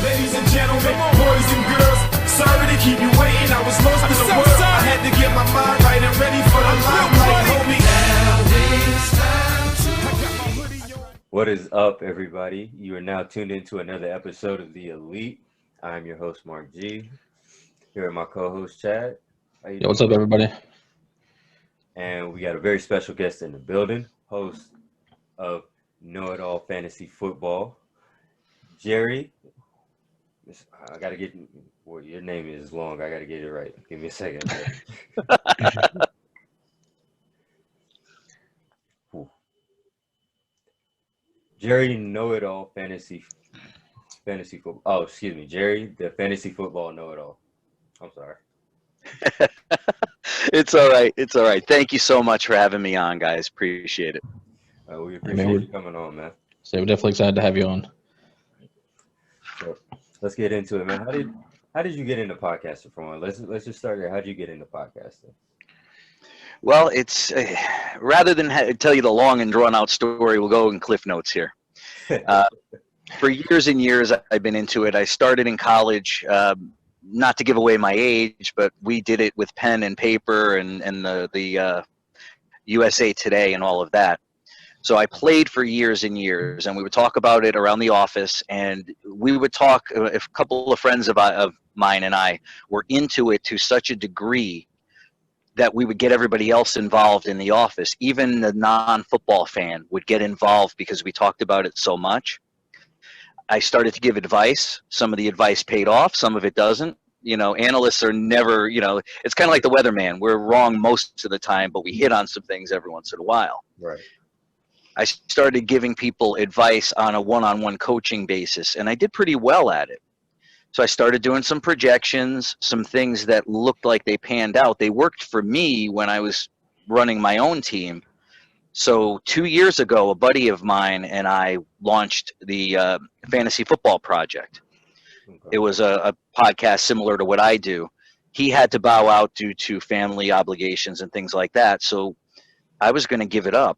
Ladies and gentlemen, boys and girls, sorry to keep you waiting. I was lost in the world. I had to get my mind right and ready for the limelight, homie. What is up, everybody? You are now tuned into another episode of The Elite. I'm your host, Mark G. Here with my co-host, Chad. Yo, what's up, everybody? And we got a very special guest in the building, host of Know It All Fantasy Football, Jerry. I got to get, well, your name is long. I got to get it right. Give me a second. Jerry Know It All Fantasy Football. Oh, excuse me, Jerry, the Fantasy Football Know It All. I'm sorry. It's all right. It's all right. Thank you so much for having me on, guys. Appreciate it. We appreciate you coming on, man. So we're definitely excited to have you on. So let's get into it, man. How did you get into podcasting for one? Let's just start there. How did you get into podcasting? Well, it's rather than tell you the long and drawn out story, we'll go in Cliff Notes here. For years and years, I've been into it. I started in college, not to give away my age, but we did it with pen and paper and the USA Today and all of that. So I played for years and years, and we would talk about it around the office, and we would talk, if a couple of friends of mine and I were into it to such a degree that we would get everybody else involved in the office. Even the non-football fan would get involved because we talked about it so much. I started to give advice. Some of the advice paid off, some of it doesn't. You know, analysts are never, it's kind of like the weatherman. We're wrong most of the time, but we hit on some things every once in a while. Right. I started giving people advice on a one-on-one coaching basis, and I did pretty well at it. So I started doing some projections, some things that looked like they panned out. They worked for me when I was running my own team. So 2 years ago, a buddy of mine and I launched the Fantasy Football Project. Okay. It was a podcast similar to what I do. He had to bow out due to family obligations and things like that. So I was going to give it up.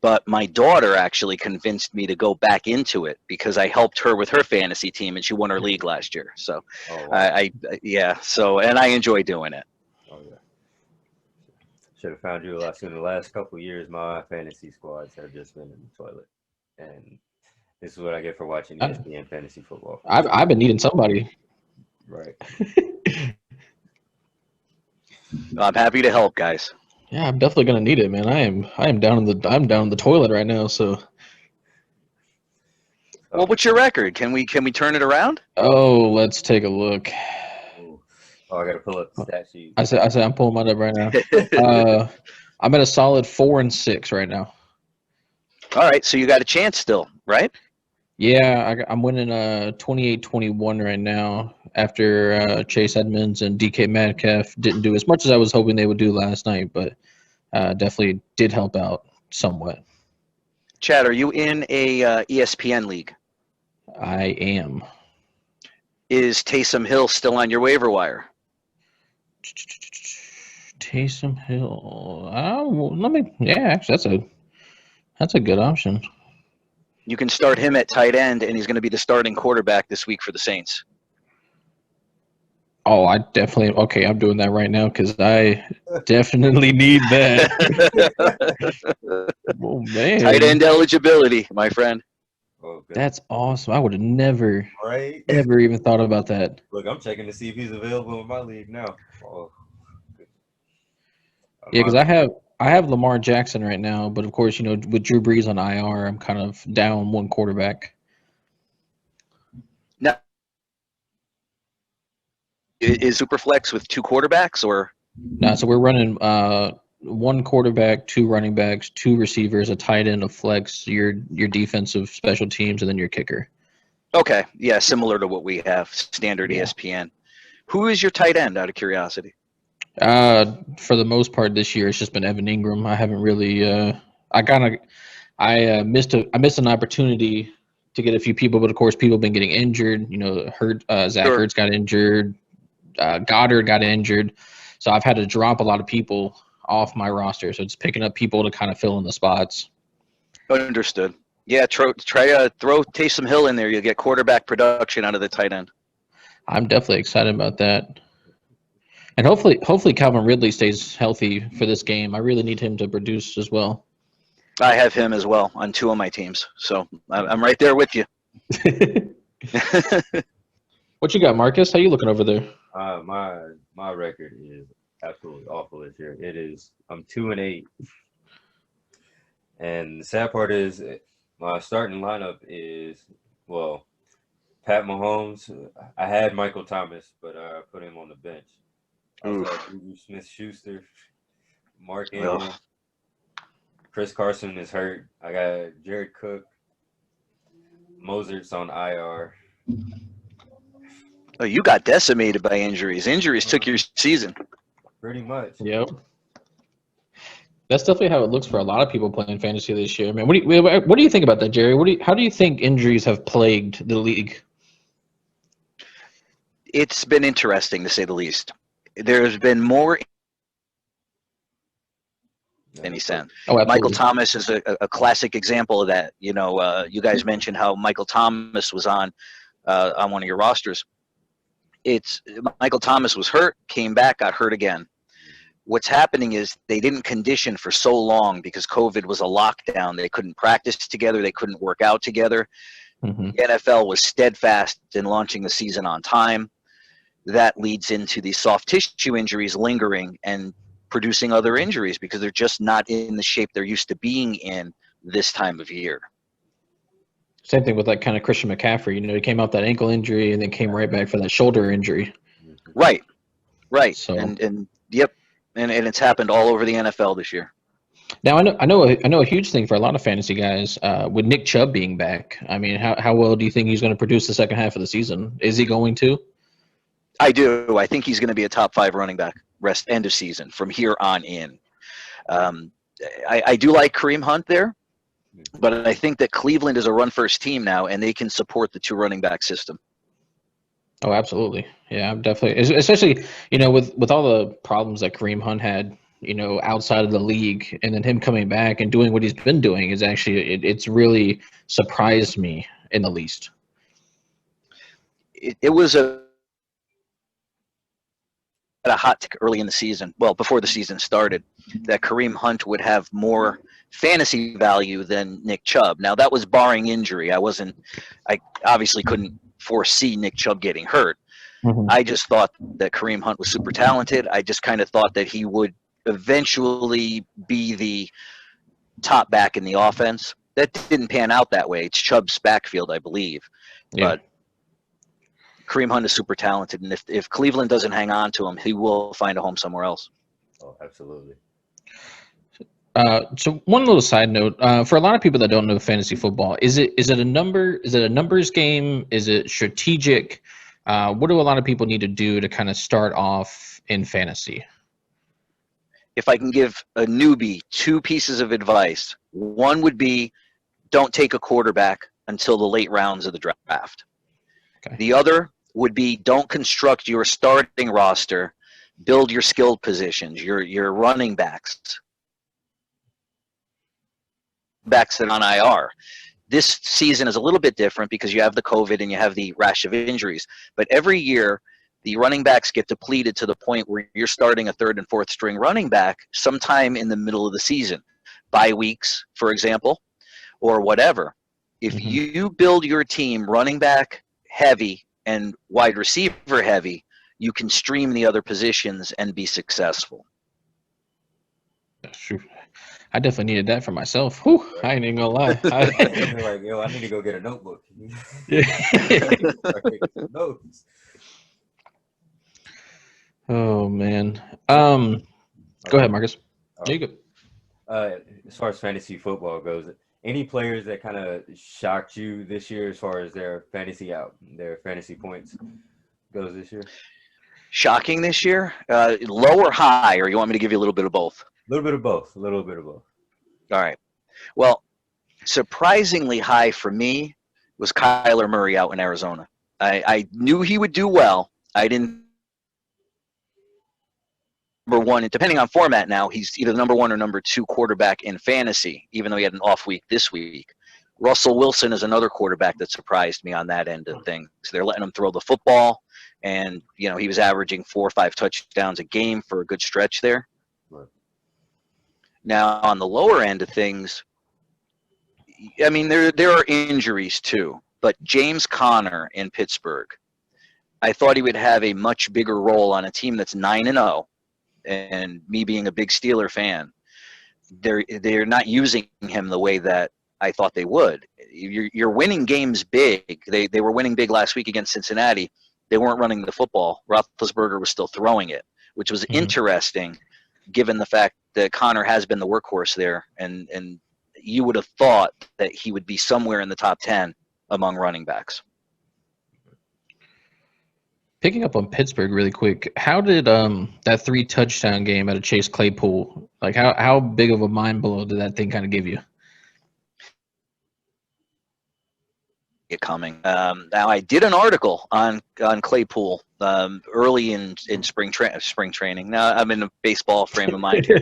But my daughter actually convinced me to go back into it because I helped her with her fantasy team and she won her league last year. So and I enjoy doing it. Oh, yeah. Should have found you a lot sooner. The last couple of years, my fantasy squads have just been in the toilet. And this is what I get for watching ESPN fantasy football. I've been needing somebody. Right. I'm happy to help, guys. Yeah, I'm definitely gonna need it, man. I'm down in the toilet right now. So. Well, what's your record? Can we turn it around? Oh, let's take a look. Oh, I gotta pull up the stat sheet. I said I'm pulling mine up right now. I'm at a solid 4-6 right now. All right, so you got a chance still, right? Yeah, I'm winning 28-21 right now after Chase Edmonds and DK Metcalf didn't do as much as I was hoping they would do last night, but definitely did help out somewhat. Chad, are you in a ESPN league? I am. Is Taysom Hill still on your waiver wire? Taysom Hill. Actually, that's a good option. You can start him at tight end, and he's going to be the starting quarterback this week for the Saints. Oh, I'm doing that right now because I definitely need that. Oh, man. Tight end eligibility, my friend. Oh, good. That's awesome. I would have never, ever even thought about that. Look, I'm checking to see if he's available in my league now. Oh, yeah, because I have Lamar Jackson right now, but of course, with Drew Brees on IR, I'm kind of down one quarterback. Now, is Superflex with two quarterbacks or? No, so we're running one quarterback, two running backs, two receivers, a tight end, a flex, your defensive special teams, and then your kicker. Okay, yeah, similar to what we have, standard ESPN. Who is your tight end, out of curiosity? For the most part this year, it's just been Evan Ingram. I haven't really. I missed an opportunity to get a few people, but of course, people have been getting injured. Zach Ertz got injured. Goddard got injured, so I've had to drop a lot of people off my roster. So it's picking up people to kind of fill in the spots. Understood. Yeah, try throw Taysom Hill in there. You'll get quarterback production out of the tight end. I'm definitely excited about that. And hopefully Calvin Ridley stays healthy for this game. I really need him to produce as well. I have him as well on 2 of my teams, so I'm right there with you. What you got, Marcus? How you looking over there? My record is absolutely awful this year. I'm 2-8, and the sad part is my starting lineup is Pat Mahomes. I had Michael Thomas, but I put him on the bench. I also have Juju Smith-Schuster, Mark Ingram, Chris Carson is hurt. I got Jared Cook, Mozart's on IR. Oh, you got decimated by injuries. Injuries took your season. Pretty much. Yep. That's definitely how it looks for a lot of people playing fantasy this year. Man, what do you think about that, Jerry? How do you think injuries have plagued the league? It's been interesting, to say the least. There's been more than any sense. Oh, absolutely. Michael Thomas is a classic example of that. You know, you guys mentioned how Michael Thomas was on one of your rosters. Michael Thomas was hurt, came back, got hurt again. What's happening is they didn't condition for so long because COVID was a lockdown. They couldn't practice together. They couldn't work out together. Mm-hmm. The NFL was steadfast in launching the season on time. That leads into these soft tissue injuries lingering and producing other injuries because they're just not in the shape they're used to being in this time of year. Same thing with like kind of Christian McCaffrey. You know, he came out that ankle injury and then came right back for that shoulder injury. Right. So, and yep, and it's happened all over the NFL this year. Now I know a huge thing for a lot of fantasy guys with Nick Chubb being back. I mean, how well do you think he's going to produce the second half of the season? Is he going to? I do. I think he's going to be a top 5 running back end of season from here on in. I do like Kareem Hunt there, but I think that Cleveland is a run-first team now, and they can support the 2 running back system. Oh, absolutely. Yeah, I'm definitely, especially, you know, with all the problems that Kareem Hunt had, you know, outside of the league, and then him coming back and doing what he's been doing is actually, it's really surprised me in the least. It was a hot take early in the season, well, before the season started, that Kareem Hunt would have more fantasy value than Nick Chubb. Now, that was barring injury. I obviously couldn't foresee Nick Chubb getting hurt. Mm-hmm. I just thought that Kareem Hunt was super talented. I just kind of thought that he would eventually be the top back in the offense. That didn't pan out that way. It's Chubb's backfield, I believe. Yeah. But Kareem Hunt is super talented, and if Cleveland doesn't hang on to him, he will find a home somewhere else. Oh, absolutely. So one little side note for a lot of people that don't know fantasy football, is it a numbers game? Is it strategic? What do a lot of people need to do to kind of start off in fantasy? If I can give a newbie 2 pieces of advice, one would be don't take a quarterback until the late rounds of the draft. Okay. The other would be don't construct your starting roster, build your skilled positions, your running backs that are on IR. This season is a little bit different because you have the COVID and you have the rash of injuries. But every year, the running backs get depleted to the point where you're starting a 3rd and 4th string running back sometime in the middle of the season. Bye weeks, for example, or whatever. If you build your team running back heavy and wide receiver heavy, you can stream the other positions and be successful. That's true. I definitely needed that for myself. Whew, I ain't even gonna lie. Like, yo, I need to go get a notebook. Notes. Oh man. Go ahead, Marcus. There you go. As far as fantasy football goes, any players that kind of shocked you this year as far as their fantasy points goes this year? Shocking this year? Low or high, or you want me to give you a little bit of both? A little bit of both. All right. Well, surprisingly high for me was Kyler Murray out in Arizona. I knew he would do well. I didn't. Number one, and depending on format now, he's either number 1 or number 2 quarterback in fantasy, even though he had an off week this week. Russell Wilson is another quarterback that surprised me on that end of things. They're letting him throw the football, and he was averaging 4 or 5 touchdowns a game for a good stretch there. Right. Now, on the lower end of things, I mean, there are injuries too, but James Conner in Pittsburgh, I thought he would have a much bigger role on a team that's 9-0, and me being a big Steeler fan, they're not using him the way that I thought they would. You're winning games big. They were winning big last week against Cincinnati. They weren't running the football. Roethlisberger was still throwing it, which was interesting, given the fact that Connor has been the workhorse there, and you would have thought that he would be somewhere in the top 10 among running backs. Picking up on Pittsburgh really quick, how did that 3 touchdown game out of Chase Claypool, like how big of a mind blow did that thing kind of give you? It coming. Now I did an article on Claypool early in spring training. Now I'm in a baseball frame of mind here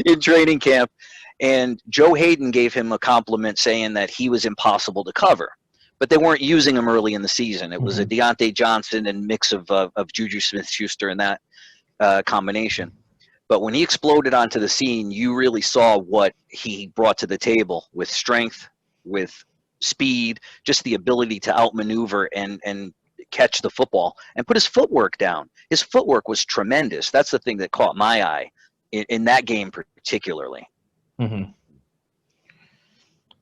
in training camp, and Joe Hayden gave him a compliment saying that he was impossible to cover. But they weren't using him early in the season. It was a Deontay Johnson and mix of Juju Smith-Schuster and that combination. But when he exploded onto the scene, you really saw what he brought to the table with strength, with speed, just the ability to outmaneuver and catch the football and put his footwork down. His footwork was tremendous. That's the thing that caught my eye in that game particularly. Mm-hmm.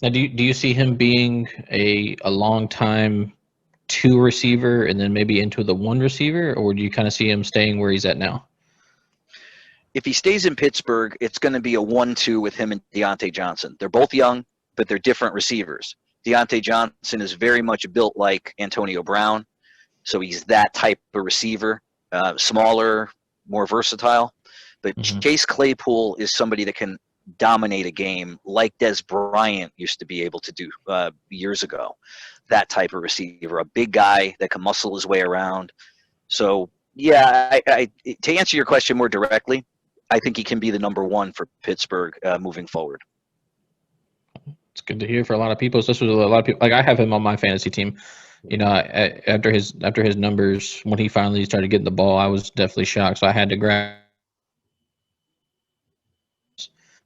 Now, do you see him being a long time 2 receiver and then maybe into the 1 receiver, or do you kind of see him staying where he's at now? If he stays in Pittsburgh, it's going to be a 1-2 with him and Deontay Johnson. They're both young, but they're different receivers. Deontay Johnson is very much built like Antonio Brown, so he's that type of receiver, smaller, more versatile. But Chase Claypool is somebody that can dominate a game like Des Bryant used to be able to do years ago. That type of receiver, a big guy that can muscle his way around. So, yeah, to answer your question more directly, I think he can be the number 1 for Pittsburgh moving forward. It's good to hear for a lot of people, especially a lot of people. Like I have him on my fantasy team. After his numbers, when he finally started getting the ball, I was definitely shocked. So I had to grab.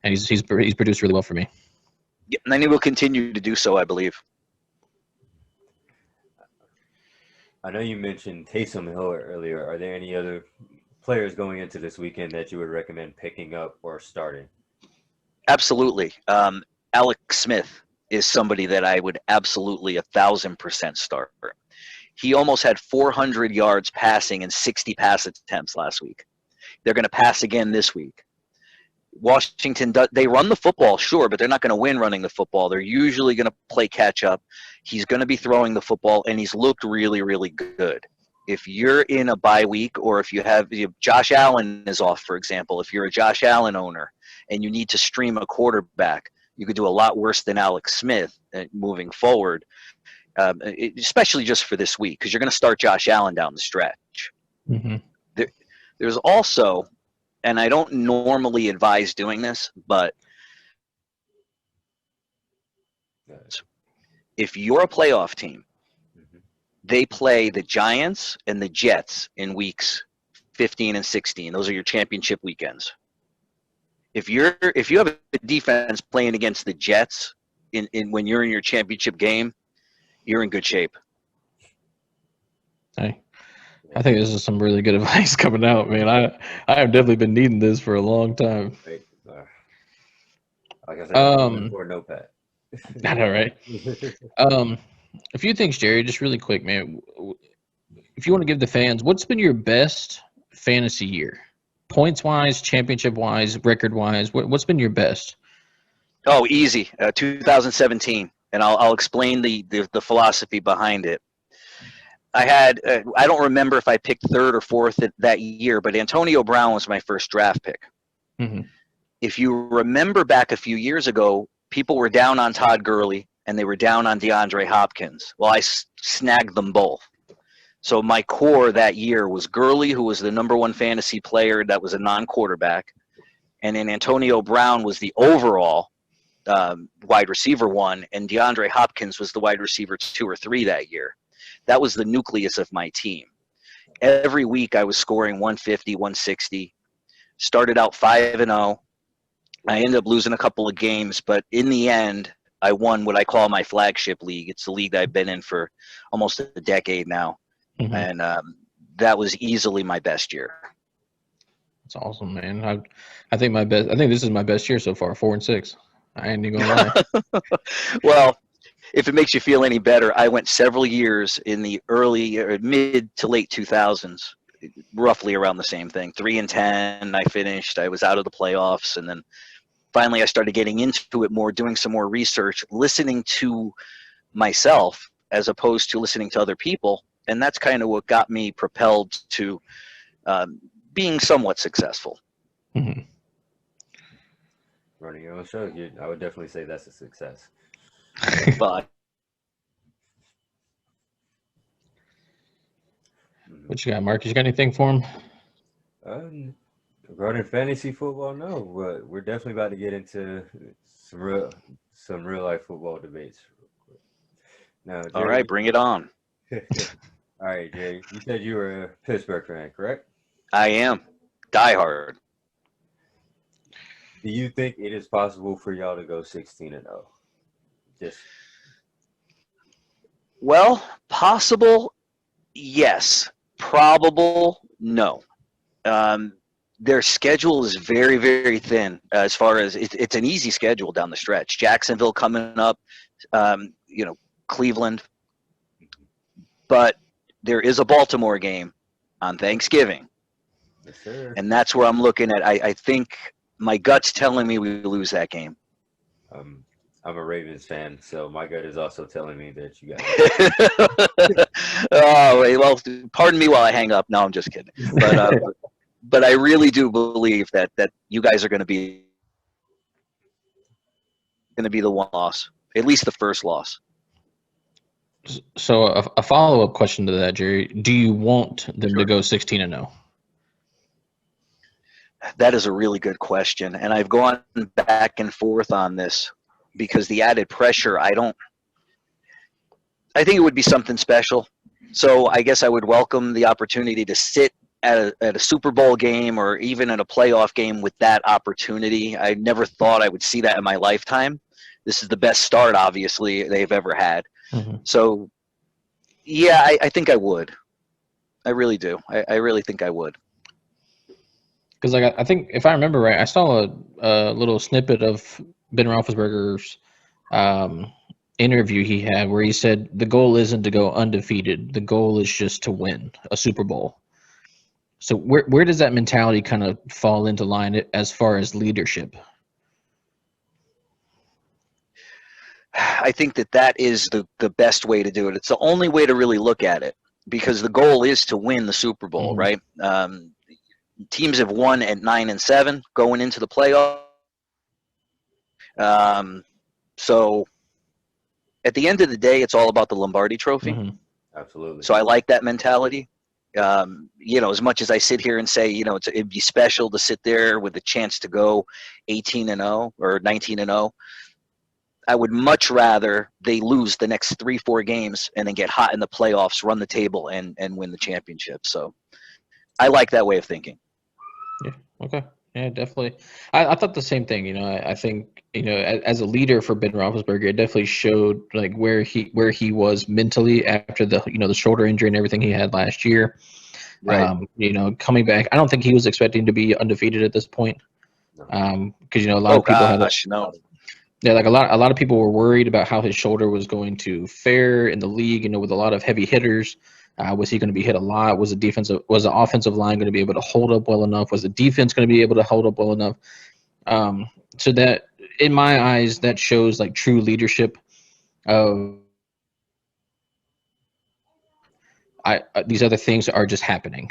And he's produced really well for me. Yeah, and then he will continue to do so, I believe. I know you mentioned Taysom Hill earlier. Are there any other players going into this weekend that you would recommend picking up or starting? Absolutely. Alex Smith is somebody that I would absolutely 1,000% start. He almost had 400 yards passing and 60 pass attempts last week. They're going to pass again this week. Washington, they run the football, sure, but they're not going to win running the football. They're usually going to play catch up. He's going to be throwing the football, and he's looked really, really good. If you're in a bye week, or if Josh Allen is off, for example, if you're a Josh Allen owner and you need to stream a quarterback, you could do a lot worse than Alex Smith moving forward, especially just for this week, because you're going to start Josh Allen down the stretch. There's also, and I don't normally advise doing this, but if you're a playoff team, they play the Giants and the Jets in weeks 15 and 16. Those are your championship weekends. If you have a defense playing against the Jets when you're in your championship game, you're in good shape. Hey, I think this is some really good advice coming out, man. I have definitely been needing this for a long time. Like I said, for a notepad. I know, right? A few things, Jerry, just really quick, man. If you want to give the fans, what's been your best fantasy year? Points-wise, championship-wise, record-wise, what's been your best? Oh, easy. 2017, and I'll explain the philosophy behind it. I don't remember if I picked 3rd or 4th that year, but Antonio Brown was my first draft pick. If you remember back a few years ago, people were down on Todd Gurley and they were down on DeAndre Hopkins. Well, I snagged them both. So my core that year was Gurley, who was the #1 fantasy player that was a non-quarterback, and then Antonio Brown was the overall wide receiver 1, and DeAndre Hopkins was the wide receiver 2 or 3 that year. That was the nucleus of my team. Every week I was scoring 150, 160. Started out 5-0. I ended up losing a couple of games, but in the end, I won what I call my flagship league. It's the league that I've been in for almost a decade now, and that was easily my best year. That's awesome, man. I think this is my best year so far, 4-6. I ain't even gonna lie. Well, if it makes you feel any better, I went several years in the early or mid to late 2000s, roughly around the same thing. 3-10, I finished. I was out of the playoffs, and then finally I started getting into it more, doing some more research, listening to myself as opposed to listening to other people, and that's kind of what got me propelled to being somewhat successful. Mm-hmm. Running your own show, I would definitely say that's a success. But What you got, Marcus? You got anything for him? Regarding fantasy football, no, but we're definitely about to get into some real life football debates. Now, Jerry, all right, bring it on. All right, Jerry, you said you were a Pittsburgh fan, correct? I am. Die hard. Do you think it is possible for y'all to go 16-0? Well, possible, yes. Probable, no. Their schedule is very, very thin as far as it's an easy schedule down the stretch. Jacksonville coming up, Cleveland. But there is a Baltimore game on Thanksgiving. Yes, sir. And that's where I'm looking at. I think my gut's telling me we lose that game. I'm a Ravens fan, so my gut is also telling me that you got Oh, well, pardon me while I hang up. No, I'm just kidding. But I really do believe that you guys are going to be the one loss, at least the first loss. So a follow-up question to that, Jerry. Do you want them to go 16-0? That is a really good question, and I've gone back and forth on this because the added pressure, I think it would be something special. So I guess I would welcome the opportunity to sit at a Super Bowl game or even in a playoff game with that opportunity. I never thought I would see that in my lifetime. This is the best start, obviously, they've ever had. Mm-hmm. So, yeah, I think I would. I really do. I really think I would. Because I think if I remember right, I saw a little snippet of Ben Roethlisberger's interview he had where he said the goal isn't to go undefeated. The goal is just to win a Super Bowl. So where does that mentality kind of fall into line as far as leadership? I think that is the best way to do it. It's the only way to really look at it because the goal is to win the Super Bowl, right? Teams have won at 9-7 going into the playoff. So at the end of the day, it's all about the Lombardi Trophy. Mm-hmm. Absolutely. So I like that mentality. As much as I sit here and say, it'd be special to sit there with a chance to go 18-0 or 19-0. I would much rather they lose the next 3-4 games and then get hot in the playoffs, run the table, and win the championship. So I like that way of thinking. Yeah. Okay. Yeah, definitely. I thought the same thing. I think as a leader for Ben Roethlisberger, it definitely showed like where he was mentally after the shoulder injury and everything he had last year. Right. Coming back, I don't think he was expecting to be undefeated at this point. Because a lot of people no. Yeah, like a lot of people were worried about how his shoulder was going to fare in the league. With a lot of heavy hitters. Was he going to be hit a lot? Was the offensive line going to be able to hold up well enough? Was the defense going to be able to hold up well enough? So that, in my eyes, that shows like true leadership of these other things are just happening.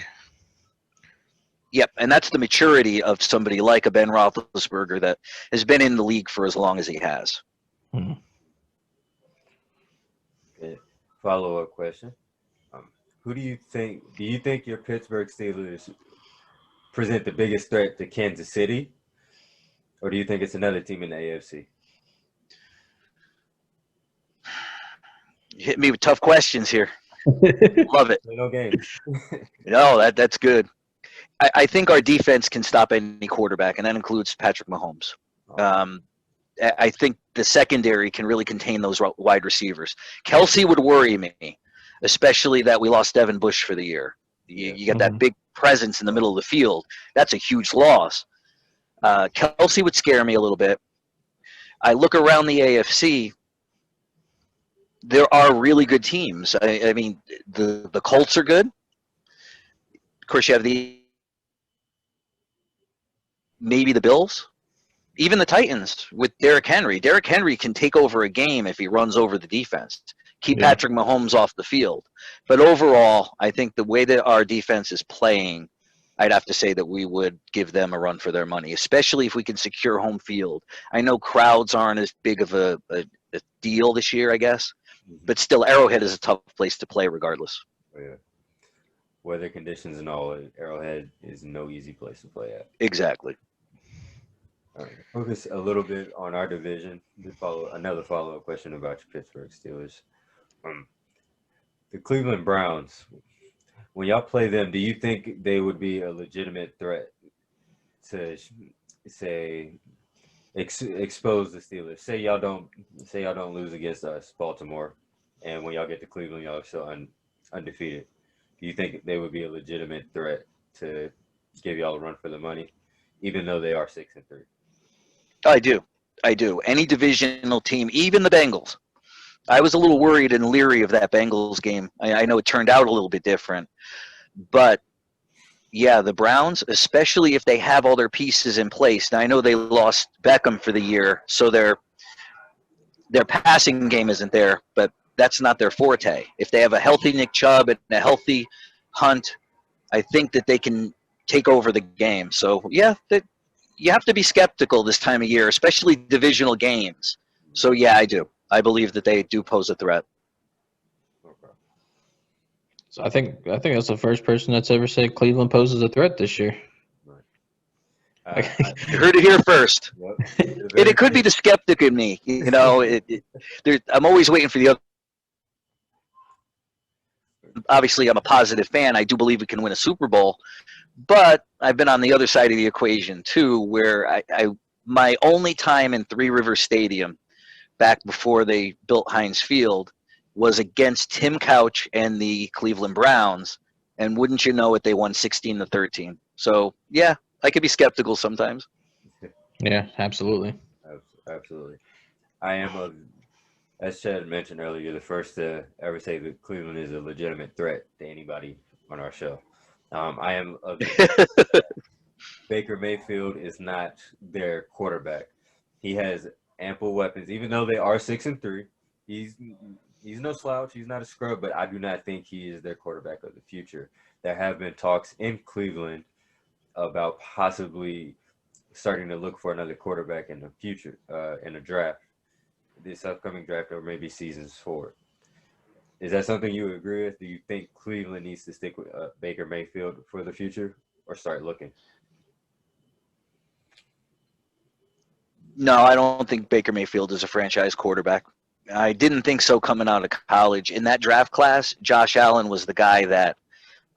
Yep, and that's the maturity of somebody like a Ben Roethlisberger that has been in the league for as long as he has. Mm-hmm. Okay. Follow-up question. Who do you think your Pittsburgh Steelers present the biggest threat to Kansas City? Or do you think it's another team in the AFC? hit me with tough questions here. Love it. No games. No, that's good. I think our defense can stop any quarterback, and that includes Patrick Mahomes. I think the secondary can really contain those wide receivers. Kelsey would worry me, especially that we lost Devin Bush for the year. You get that big presence in the middle of the field. That's a huge loss. Kelsey would scare me a little bit. I look around the AFC. There are really good teams. I mean, the Colts are good. Of course, you have maybe the Bills. Even the Titans with Derrick Henry. Derrick Henry can take over a game if he runs over the defense. Keep Patrick Mahomes off the field. But overall, I think the way that our defense is playing, I'd have to say that we would give them a run for their money, especially if we can secure home field. I know crowds aren't as big of a deal this year, I guess. But still, Arrowhead is a tough place to play regardless. Oh, yeah. Weather conditions and all, Arrowhead is no easy place to play at. Exactly. All right. Focus a little bit on our division. Another follow-up question about your Pittsburgh Steelers. The Cleveland Browns, when y'all play them, do you think they would be a legitimate threat to, say, expose the Steelers? Say y'all don't lose against us, Baltimore, and when y'all get to Cleveland, y'all are still undefeated. Do you think they would be a legitimate threat to give y'all a run for the money, even though they are 6-3? I do. Any divisional team, even the Bengals. I was a little worried and leery of that Bengals game. I know it turned out a little bit different. But, yeah, the Browns, especially if they have all their pieces in place. Now, I know they lost Beckham for the year, so their passing game isn't there, but that's not their forte. If they have a healthy Nick Chubb and a healthy Hunt, I think that they can take over the game. So, yeah, you have to be skeptical this time of year, especially divisional games. So, yeah, I do. I believe that they do pose a threat. Okay. So I think that's the first person that's ever said Cleveland poses a threat this year. Right. You heard it here first. Yep. And it could be the skeptic in me. You know, I'm always waiting for the other. Obviously, I'm a positive fan. I do believe we can win a Super Bowl. But I've been on the other side of the equation, too, where my only time in Three Rivers Stadium back before they built Heinz Field was against Tim Couch and the Cleveland Browns. And wouldn't you know it, they won 16-13. So, yeah, I could be skeptical sometimes. Yeah, absolutely. Absolutely. I am, as Chad mentioned earlier, the first to ever say that Cleveland is a legitimate threat to anybody on our show. I am Baker Mayfield is not their quarterback. He has ample weapons, even though they are 6-3. He's no slouch. He's not a scrub, but I do not think he is their quarterback of the future. There have been talks in Cleveland about possibly starting to look for another quarterback in the future, in a draft, this upcoming draft, or maybe seasons forward. Is that something you agree with? Do you think Cleveland needs to stick with Baker Mayfield for the future, or start looking? No, I don't think Baker Mayfield is a franchise quarterback. I didn't think so coming out of college. In that draft class, Josh Allen was the guy that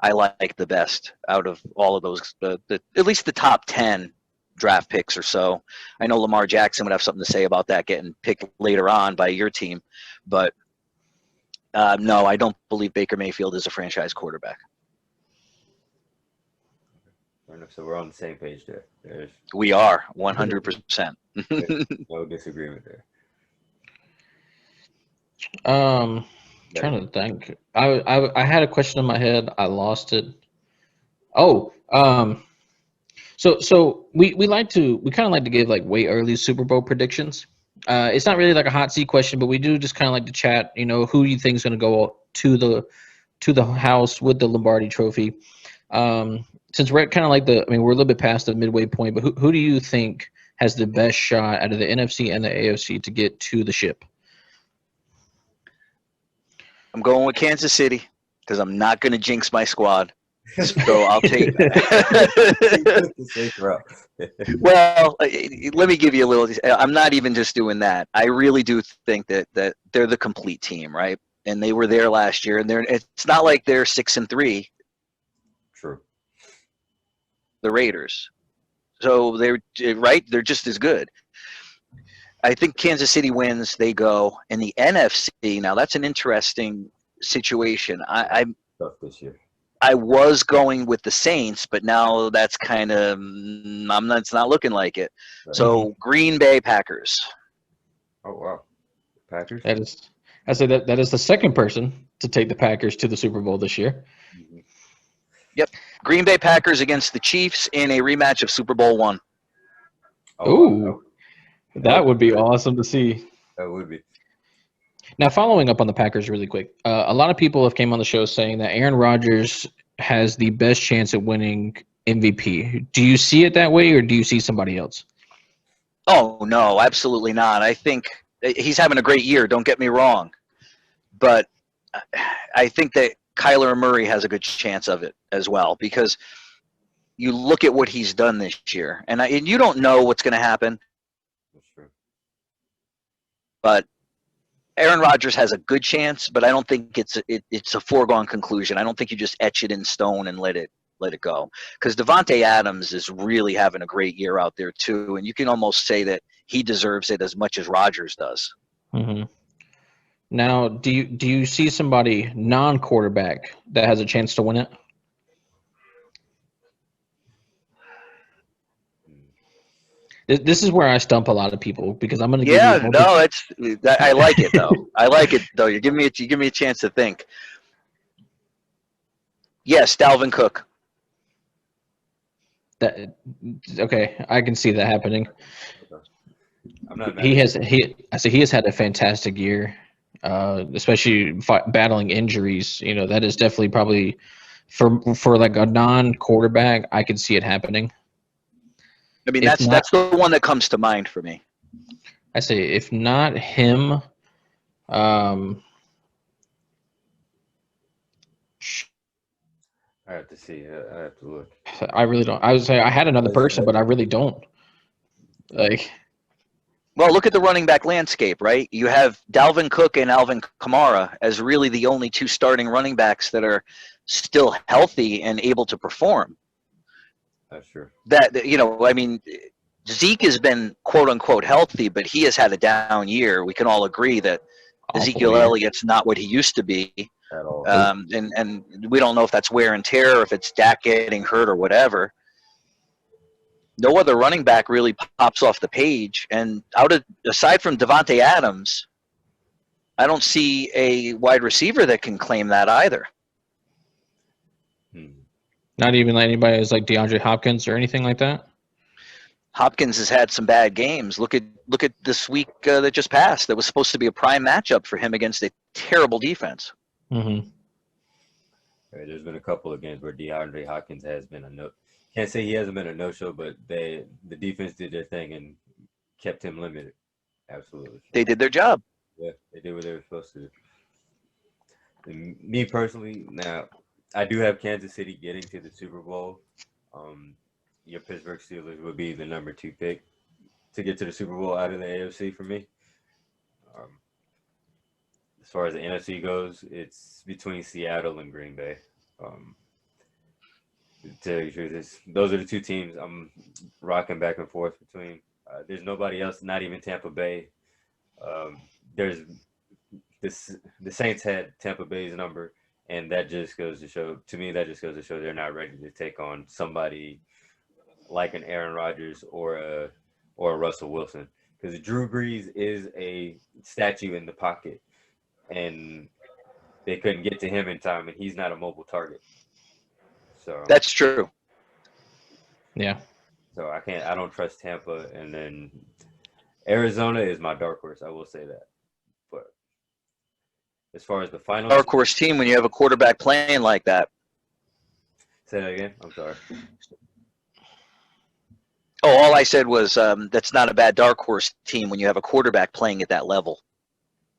I liked the best out of all of those, at least the top 10 draft picks or so. I know Lamar Jackson would have something to say about that getting picked later on by your team. But, no, I don't believe Baker Mayfield is a franchise quarterback. Fair enough. So we're on the same page there. We are, 100%. No disagreement there. Trying to think. I had a question in my head. I lost it. Oh, so we kind of like to give like way early Super Bowl predictions. It's not really like a hot seat question, but we do just kind of like to chat. You know, who do you think is going to go to the house with the Lombardi Trophy? Since we're kind of like we're a little bit past the midway point, but who do you think has the best shot out of the NFC and the AFC to get to the ship? I'm going with Kansas City because I'm not going to jinx my squad. So I'll take Well, let me give you a little – I'm not even just doing that. I really do think that they're the complete team, right? and they were there last year. And it's not like they're 6-3, True. the Raiders. So they're just as good. I think Kansas City wins. They go in the NFC. Now that's an interesting situation. Tough this year. I was going with the Saints, but now that's kind of it's not looking like it. Right. So Green Bay Packers. Oh wow, Packers. That is, I say that is the second person to take the Packers to the Super Bowl this year. Mm-hmm. Yep, Green Bay Packers against the Chiefs in a rematch of Super Bowl I. Oh, Ooh, wow. that would be awesome to see. That would be. Now, following up on the Packers really quick, a lot of people have came on the show saying that Aaron Rodgers has the best chance at winning MVP. Do you see it that way, or do you see somebody else? Oh, no, absolutely not. I think he's having a great year, don't get me wrong. But I think that Kyler Murray has a good chance of it as well, because you look at what he's done this year, and you don't know what's going to happen, That's true. but Aaron Rodgers has a good chance, but I don't think it's a foregone conclusion. I don't think you just etch it in stone and let it go. Because Devontae Adams is really having a great year out there too, and you can almost say that he deserves it as much as Rodgers does. Mm-hmm. Now, do you see somebody non-quarterback that has a chance to win it? This is where I stump a lot of people, because I'm going to give Yeah, you no, I like it though. I like it though. You give me a chance to think. Yes, Dalvin Cook. that. Okay, I can see that happening. Okay. I'm not mad He at has he has had a fantastic year, especially battling injuries. You know, that is definitely probably for like a non-quarterback. I could see it happening. I mean, If not, that's the one that comes to mind for me. I say if not him, um, I have to see. I have to look. I really don't. I would say I had another person, but I really don't. Like, Well, look at the running back landscape, right? You have Dalvin Cook and Alvin Kamara as really the only two starting running backs that are still healthy and able to perform. That's true. I mean, Zeke has been quote unquote healthy, but he has had a down year. We can all agree that Ezekiel year. Elliott's not what he used to be. At all. And we don't know if that's wear and tear, or if it's Dak getting hurt or whatever. No other running back really pops off the page. And aside from Devontae Adams, I don't see a wide receiver that can claim that either. Not even anybody as like DeAndre Hopkins or anything like that. Hopkins has had some bad games. Look at this week that just passed. That was supposed to be a prime matchup for him against a terrible defense. Mm-hmm. Right, there's been a couple of games where DeAndre Hopkins has been a no. Can't say he hasn't been a no-show, but the defense did their thing and kept him limited. Absolutely. They did their job. Yeah, they did what they were supposed to do. And me personally, now I do have Kansas City getting to the Super Bowl. Your Pittsburgh Steelers would be the number 2 pick to get to the Super Bowl out of the AFC for me. As far as the NFC goes, it's between Seattle and Green Bay. To tell you the truth, those are the two teams I'm rocking back and forth between. There's nobody else, not even Tampa Bay. There's the Saints had Tampa Bay's number, and that just goes to show, to me, they're not ready to take on somebody like an Aaron Rodgers or a Russell Wilson, because Drew Brees is a statue in the pocket, and they couldn't get to him in time, and he's not a mobile target. So that's true. Yeah. So I don't trust Tampa, and then Arizona is my dark horse. I will say that. But as far as the final Dark horse team when you have a quarterback playing like that. Say that again. I'm sorry. Oh, all I said was that's not a bad dark horse team when you have a quarterback playing at that level.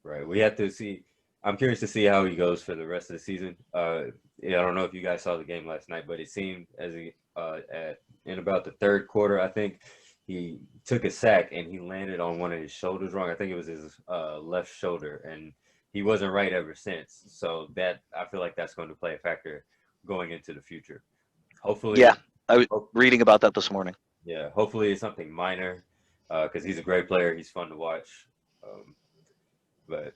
Right. We have to see. I'm curious to see how he goes for the rest of the season. I don't know if you guys saw the game last night, but it seemed as in about the third quarter, I think he took a sack and he landed on one of his shoulders wrong. I think it was his left shoulder, and he wasn't right ever since. So that I feel like that's going to play a factor going into the future. Hopefully, Yeah, I was reading about that this morning. yeah, hopefully it's something minor because he's a great player. He's fun to watch. But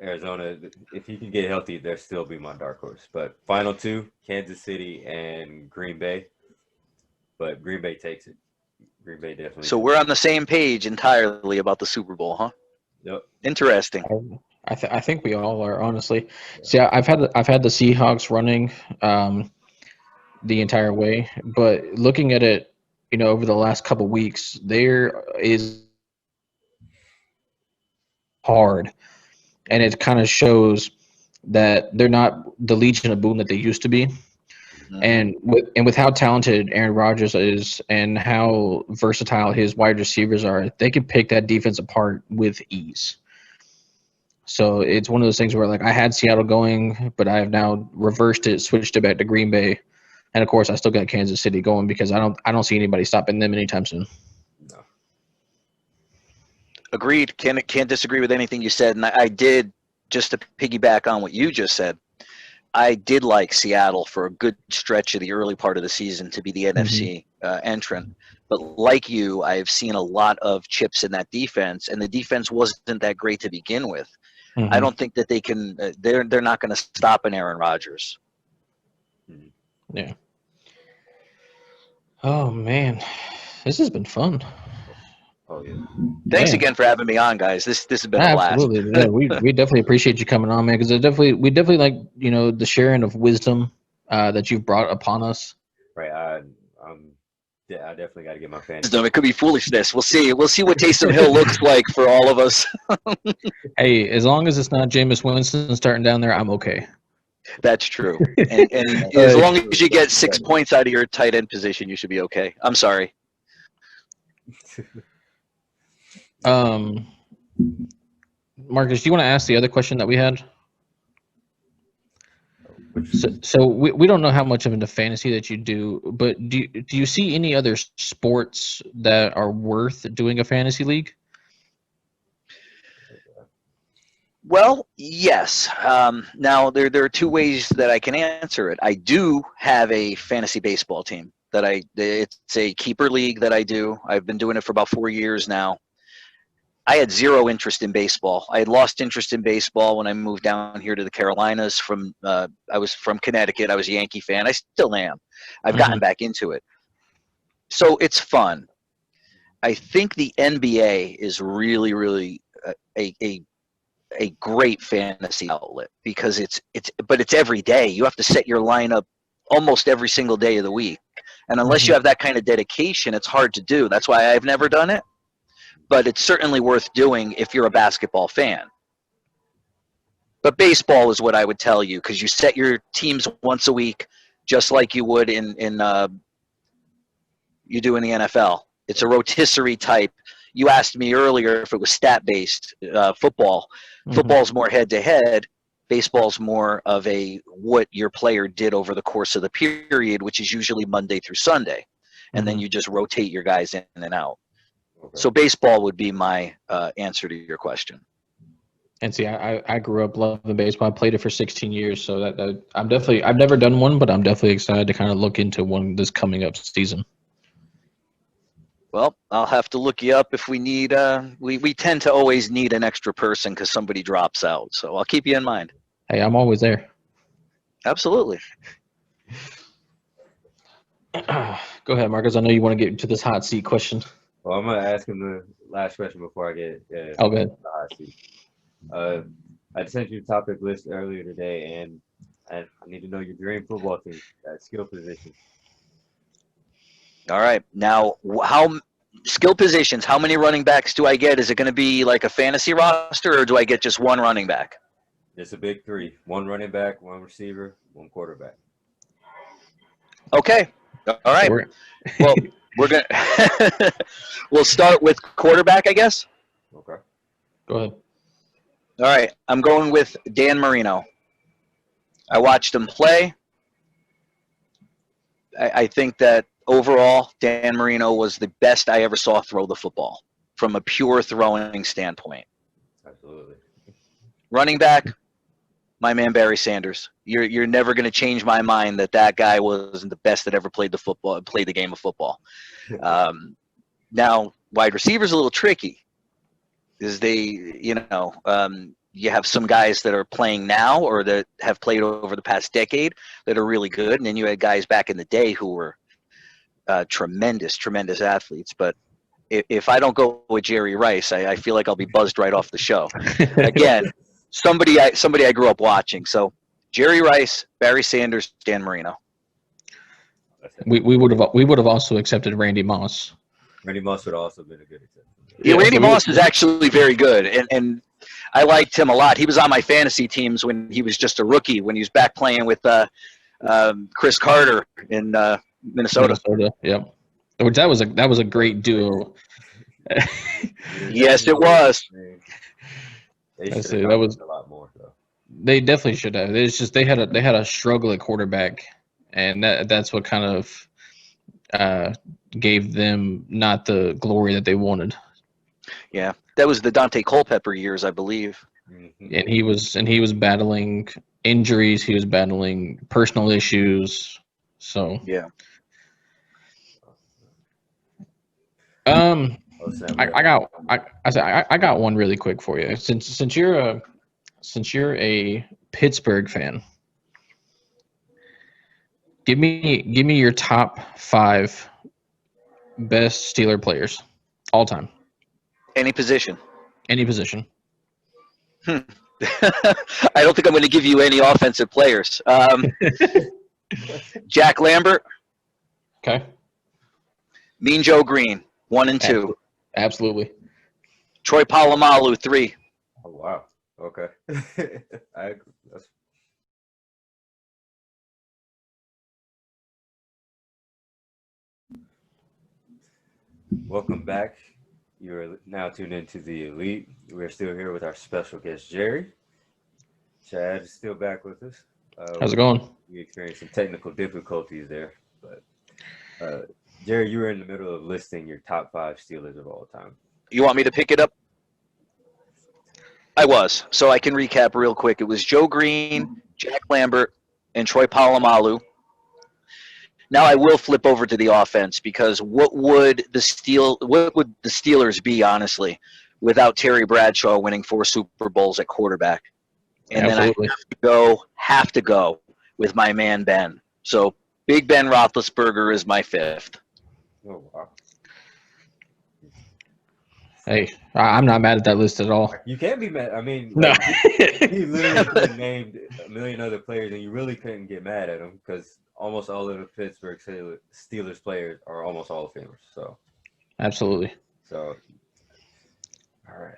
Arizona, if he can get healthy, they'll still be my dark horse. But final two, Kansas City and Green Bay. But Green Bay takes it. Green Bay definitely. So we're on the same page entirely about the Super Bowl, huh? Yep. Interesting. I think we all are, honestly. See, I've had the Seahawks running the entire way, but looking at it, over the last couple weeks, there is hard, and it kind of shows that they're not the Legion of Boom that they used to be. Mm-hmm. And with how talented Aaron Rodgers is and how versatile his wide receivers are, they can pick that defense apart with ease. So it's one of those things where, like, I had Seattle going, but I have now reversed it, switched it back to Green Bay, and of course I still got Kansas City going because I don't see anybody stopping them anytime soon. No. Agreed. Can't disagree with anything you said. And I did, just to piggyback on what you just said, I did like Seattle for a good stretch of the early part of the season to be the NFC entrant. But like you, I've seen a lot of chips in that defense, and the defense wasn't that great to begin with. I don't think that they can. They're not going to stop an Aaron Rodgers. Yeah. Oh man, this has been fun. Oh yeah. Thanks again for having me on, guys. This has been a blast. Absolutely. Yeah, we definitely appreciate you coming on, man, because we definitely like the sharing of wisdom that you've brought upon us. Right. I definitely got to get my fans. It could be foolishness. We'll see. We'll see what Taysom Hill looks like for all of us. Hey, as long as it's not Jameis Winston starting down there, I'm okay. That's true. And as long as you get 6 points out of your tight end position, you should be okay. I'm sorry. Marcus, do you want to ask the other question that we had? So we don't know how much of into fantasy that you do, but do you see any other sports that are worth doing a fantasy league? Well, yes. Now there are two ways that I can answer it. I do have a fantasy baseball team it's a keeper league that I do. I've been doing it for about 4 years now. I had zero interest in baseball. I had lost interest in baseball when I moved down here to the Carolinas. I was from Connecticut. I was a Yankee fan. I still am. I've gotten back into it. So it's fun. I think the NBA is really, really a great fantasy outlet because it's every day. You have to set your lineup almost every single day of the week. And unless you have that kind of dedication, it's hard to do. That's why I've never done it. But it's certainly worth doing if you're a basketball fan. But baseball is what I would tell you because you set your teams once a week, just like you would you do in the NFL. It's a rotisserie type. You asked me earlier if it was stat-based football. Football's more head-to-head. Baseball's more of what your player did over the course of the period, which is usually Monday through Sunday. And then you just rotate your guys in and out. Okay. So baseball would be my answer to your question. And see, I grew up loving baseball. I played it for 16 years, so that I've never done one, but I'm definitely excited to kind of look into one this coming up season. Well, I'll have to look you up if we need. We tend to always need an extra person because somebody drops out. So I'll keep you in mind. Hey, I'm always there. Absolutely. Go ahead, Marcus. I know you want to get into this hot seat question. Well, I'm gonna ask him the last question before I get the hot seat. I sent you a topic list earlier today, and I need to know your dream football team at skill position. All right. Now, how skill positions? How many running backs do I get? Is it going to be like a fantasy roster, or do I get just one running back? It's a big three: one running back, one receiver, one quarterback. Okay. All right. Well, we're gonna we'll start with quarterback, I guess. Okay. Go ahead. All right. I'm going with Dan Marino. I watched him play. I think that overall, Dan Marino was the best I ever saw throw the football from a pure throwing standpoint. Absolutely. Running back, my man Barry Sanders. You're never going to change my mind that guy wasn't the best that ever played the game of football. Now, wide receivers a little tricky, is you have some guys that are playing now or that have played over the past decade that are really good, and then you had guys back in the day who were tremendous athletes. But if I don't go with Jerry Rice, I feel like I'll be buzzed right off the show. Again, somebody I grew up watching. So Jerry Rice, Barry Sanders, Dan Marino. We would have also accepted Randy Moss. Randy Moss would also have been a good exception. Yeah, Randy Moss is actually very good, and I liked him a lot. He was on my fantasy teams when he was just a rookie, when he was back playing with Chris Carter in Minnesota. Yep. Which that was a great duo. Yes, it was. They I should see, have that was- a lot more though. They definitely should have. It's just they had a struggle at quarterback, and that's what kind of gave them not the glory that they wanted. Yeah, that was the Dante Culpepper years, I believe. Mhm. And he was battling injuries. He was battling personal issues. So Yeah. Oh, Sam, I got one really quick for you. Since you're a Pittsburgh fan, give me your top 5 best Steeler players all time, Any position. any position. I don't think I'm going to give you any offensive players. Jack Lambert, Okay, Mean Joe Green, 1 and 2. absolutely. Troy Polamalu, 3. Oh wow. Okay. I agree. That's Welcome back. You're now tuned into the Elite. We're still here with our special guest, Jerry. Chad is still back with us. How's it going? We experienced some technical difficulties there, but Jerry, you were in the middle of listing your top 5 Steelers of all time. You want me to pick it up? I was. So I can recap real quick. It was Joe Green, Jack Lambert, and Troy Polamalu. Now I will flip over to the offense, because what would the Steelers be, honestly, without Terry Bradshaw winning 4 Super Bowls at quarterback? And Absolutely. then I have to go with my man Ben. So Big Ben Roethlisberger is my 5th. Oh wow. Hey, I'm not mad at that list at all. You can't be mad. I mean, No. he literally could have named a million other players, and you really couldn't get mad at him because almost all of the Pittsburgh Steelers players are almost Hall of Famers. So, Absolutely. all right.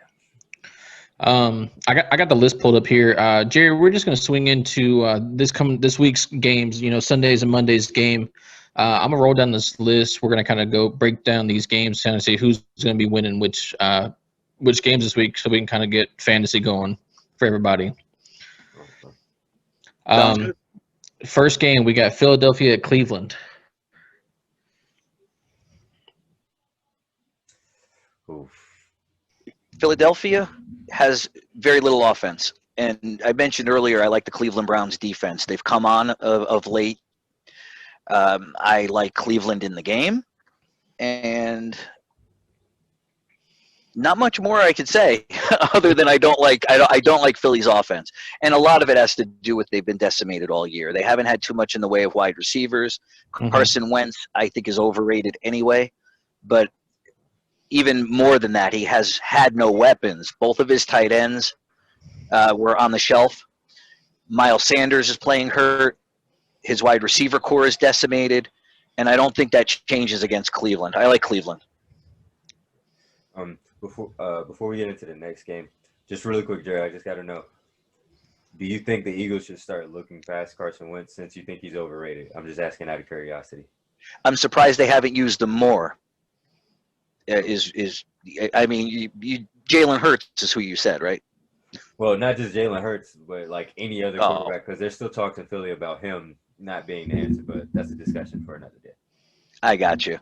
I got the list pulled up here. Jerry, we're just gonna swing into this week's games. Sundays and Mondays game. I'm gonna roll down this list. We're gonna kind of go break down these games, kind of see who's gonna be winning which games this week, so we can kind of get fantasy going for everybody. First game, we got Philadelphia at Cleveland. Oof. Philadelphia has very little offense. And I mentioned earlier, I like the Cleveland Browns defense. They've come on of late. I like Cleveland in the game. And not much more I could say other than I don't like Philly's offense. And a lot of it has to do with they've been decimated all year. They haven't had too much in the way of wide receivers. Mhm. Carson Wentz, I think, is overrated anyway. But even more than that, he has had no weapons. Both of his tight ends were on the shelf. Miles Sanders is playing hurt. His wide receiver core is decimated. And I don't think that changes against Cleveland. I like Cleveland. Before we get into the next game, just really quick, Jerry, I just got to know, do you think the Eagles should start looking past Carson Wentz since you think he's overrated? I'm just asking out of curiosity. I'm surprised they haven't used him more. Jalen Hurts is who you said, right? Well, not just Jalen Hurts, but like any other quarterback, because there's still talks in Philly about him not being the answer, but that's a discussion for another day. I got you.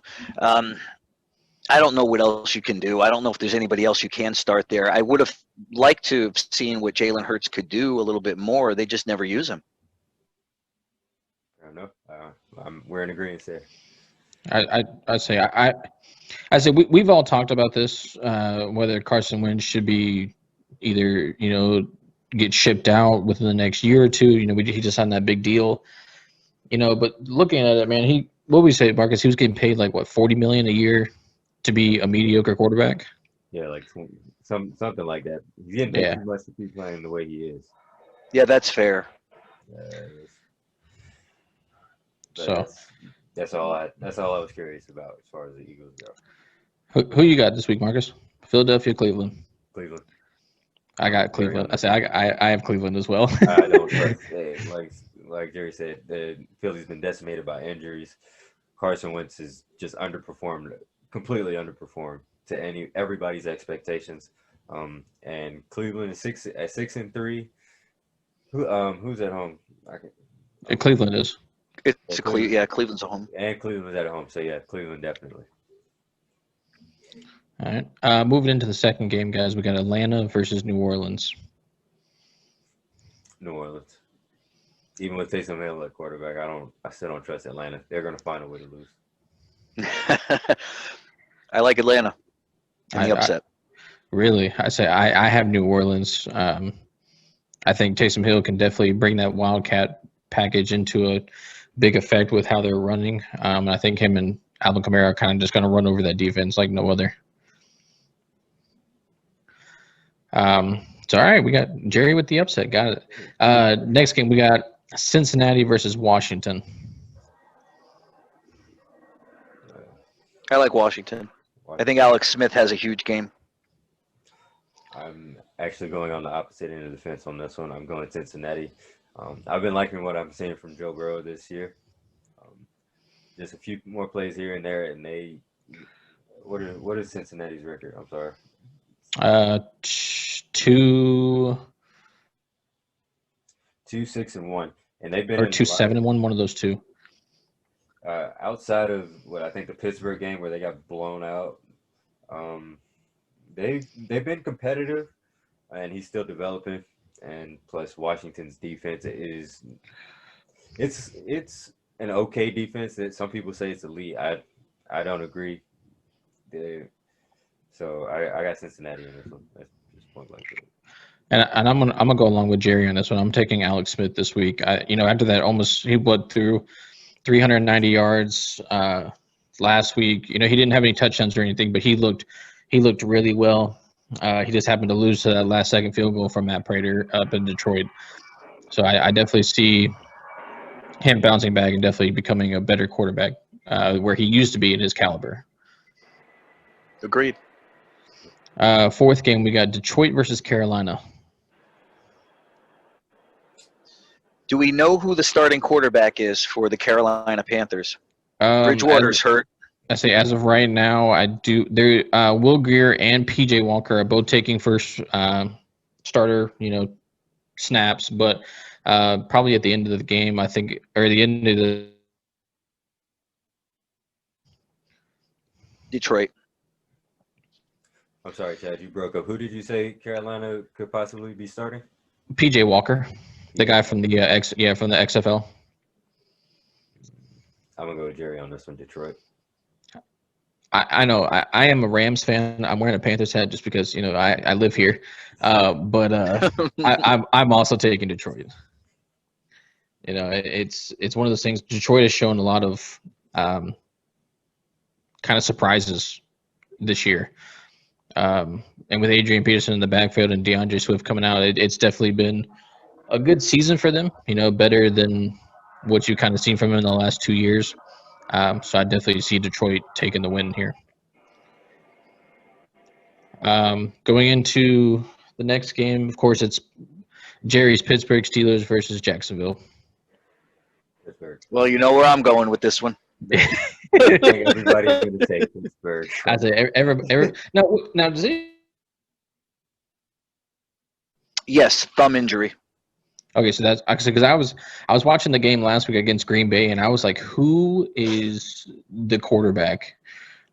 I don't know what else you can do. I don't know if there's anybody else you can start there. I would have liked to have seen what Jalen Hurts could do a little bit more. They just never use him. I don't know. We're in agreement there. I say we've all talked about this, whether Carson Wentz should be either get shipped out within the next year or two. He just signed that big deal. But looking at it, man, what we say, Marcus, he was getting paid like what, $40 million a year to be a mediocre quarterback. Yeah, like something like that. He's getting paid too much to keep playing the way he is. Yeah, that's fair. So that's all I was curious about as far as the Eagles Who go. you got this week, Marcus? Philadelphia, Cleveland. Cleveland. I got Cleveland. I say I have Cleveland as well. I don't trust it. Like Jerry said, the Philly's been decimated by injuries. Carson Wentz is just completely underperformed to everybody's expectations. And Cleveland is 6-3. Who's at home? Cleveland is. It's Cleveland's a home. And Cleveland's at home, so yeah, Cleveland definitely. All right. Moving into the second game, guys, we got Atlanta versus New Orleans. New Orleans. Even with Taysom Hill at quarterback, I still don't trust Atlanta. They're going to find a way to lose. I like Atlanta. And the upset. Really? I say I have New Orleans. I think Taysom Hill can definitely bring that Wildcat package into a big effect with how they're running. I think him and Alvin Kamara are kind of just going to run over that defense like no other. So, all right, we got Jerry with the upset. Got it. Next game, we got Cincinnati versus Washington. I like Washington. I think Alex Smith has a huge game. I'm actually going on the opposite end of the fence on this one. I'm going Cincinnati. I've been liking what I'm seeing from Joe Burrow this year. Just a few more plays here and there, and what is Cincinnati's record? I'm sorry. 2-6-1, and they've been 2-7-1, one of those two. Outside of what I think the Pittsburgh game where they got blown out, they've been competitive, and he's still developing. And plus, Washington's defense it's an okay defense. That some people say it's elite. I don't agree. So I got Cincinnati in this one. That's just point blank. And I'm gonna go along with Jerry on this one. I'm taking Alex Smith this week. After that, he went through 390 yards last week. He didn't have any touchdowns or anything, but he looked really well. He just happened to lose to that last second field goal from Matt Prater up in Detroit. So I definitely see him bouncing back and definitely becoming a better quarterback where he used to be in his caliber. Agreed. Fourth game, we got Detroit versus Carolina. Do we know who the starting quarterback is for the Carolina Panthers? Bridgewater's hurt. I say as of right now, I do. There, Will Grier and PJ Walker are both taking first starter, snaps, but probably at the end of the game, I think, or the end of the Detroit. I'm sorry, Chad, you broke up. Who did you say Carolina could possibly be starting? PJ Walker, the guy from the from the XFL. I'm gonna go with Jerry on this one, Detroit. I know I am a Rams fan. I'm wearing a Panthers hat just because I live here, but I'm also taking Detroit. It's one of those things. Detroit has shown a lot of kind of surprises this year. And with Adrian Peterson in the backfield and DeAndre Swift coming out, it's definitely been a good season for them, better than what you've kind of seen from them in the last 2 years. So I definitely see Detroit taking the win here. Going into the next game, of course, it's Jerry's Pittsburgh Steelers versus Jacksonville. Pittsburgh. Well, you know where I'm going with this one. I think everybody's going to take Pittsburgh. I say now does it? Yes, thumb injury. Okay, so that's because I was watching the game last week against Green Bay, and I was like, who is the quarterback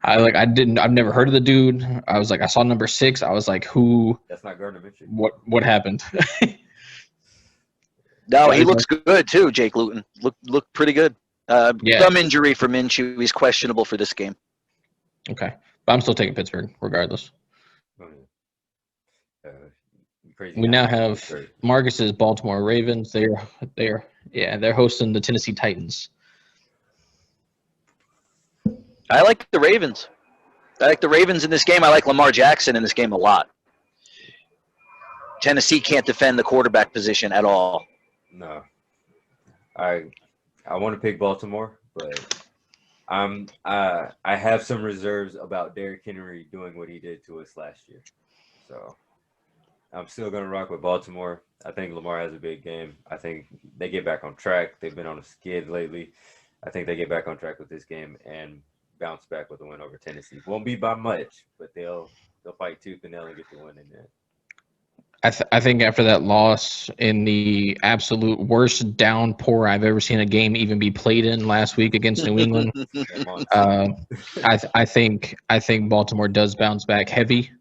I've never heard of the dude. I was like, I saw number 6. I was like, who? That's not Gardner Minshew. What happened? No, Yeah, he looks good too. Jake Luton looked pretty good. Yeah. Thumb injury for Minshew. He's questionable for this game. Okay, but I'm still taking Pittsburgh regardless. Oh, yeah. Crazy We guy. now have Marcus's Baltimore Ravens. They're hosting the Tennessee Titans. I like the Ravens. I like the Ravens in this game. I like Lamar Jackson in this game a lot. Tennessee can't defend the quarterback position at all. No, I want to pick Baltimore, but I have some reserves about Derrick Henry doing what he did to us last year. So I'm still gonna rock with Baltimore. I think Lamar has a big game. I think they get back on track. They've been on a skid lately. I think they get back on track with this game and bounce back with a win over Tennessee. Won't be by much, but they'll fight tooth and nail and get the win in there. I think after that loss in the absolute worst downpour I've ever seen a game even be played in last week against New England, I think Baltimore does bounce back heavy,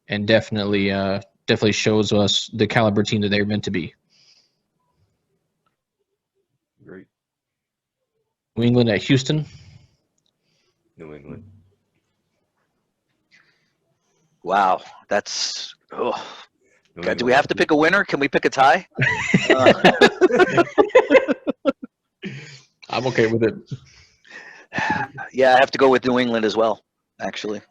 and definitely shows us the caliber team that they're meant to be. Great. New England at Houston. New England. Wow, that's. Oh. New God, do England. we have to pick a winner? Can we pick a tie? I'm okay with it. Yeah, I have to go with New England as well, actually.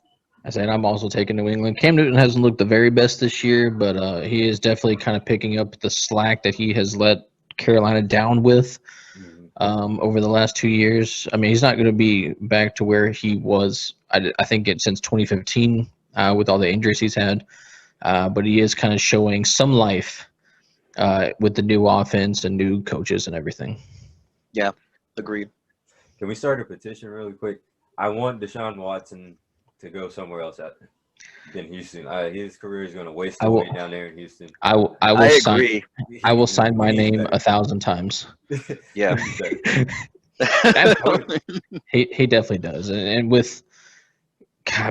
I said I'm also taking New England. Cam Newton hasn't looked the very best this year, but he is definitely kind of picking up the slack that he has let Carolina down with over the last 2 years. I mean, he's not going to be back to where he was, I think, since 2015 with all the injuries he's had. But he is kind of showing some life with the new offense and new coaches and everything. Yeah, agreed. Can we start a petition really quick? I want Deshaun Watson to go somewhere else than Houston. His career is going to waste away down there in Houston. I agree. I will sign my name 1,000 times. Yeah. He definitely does. And with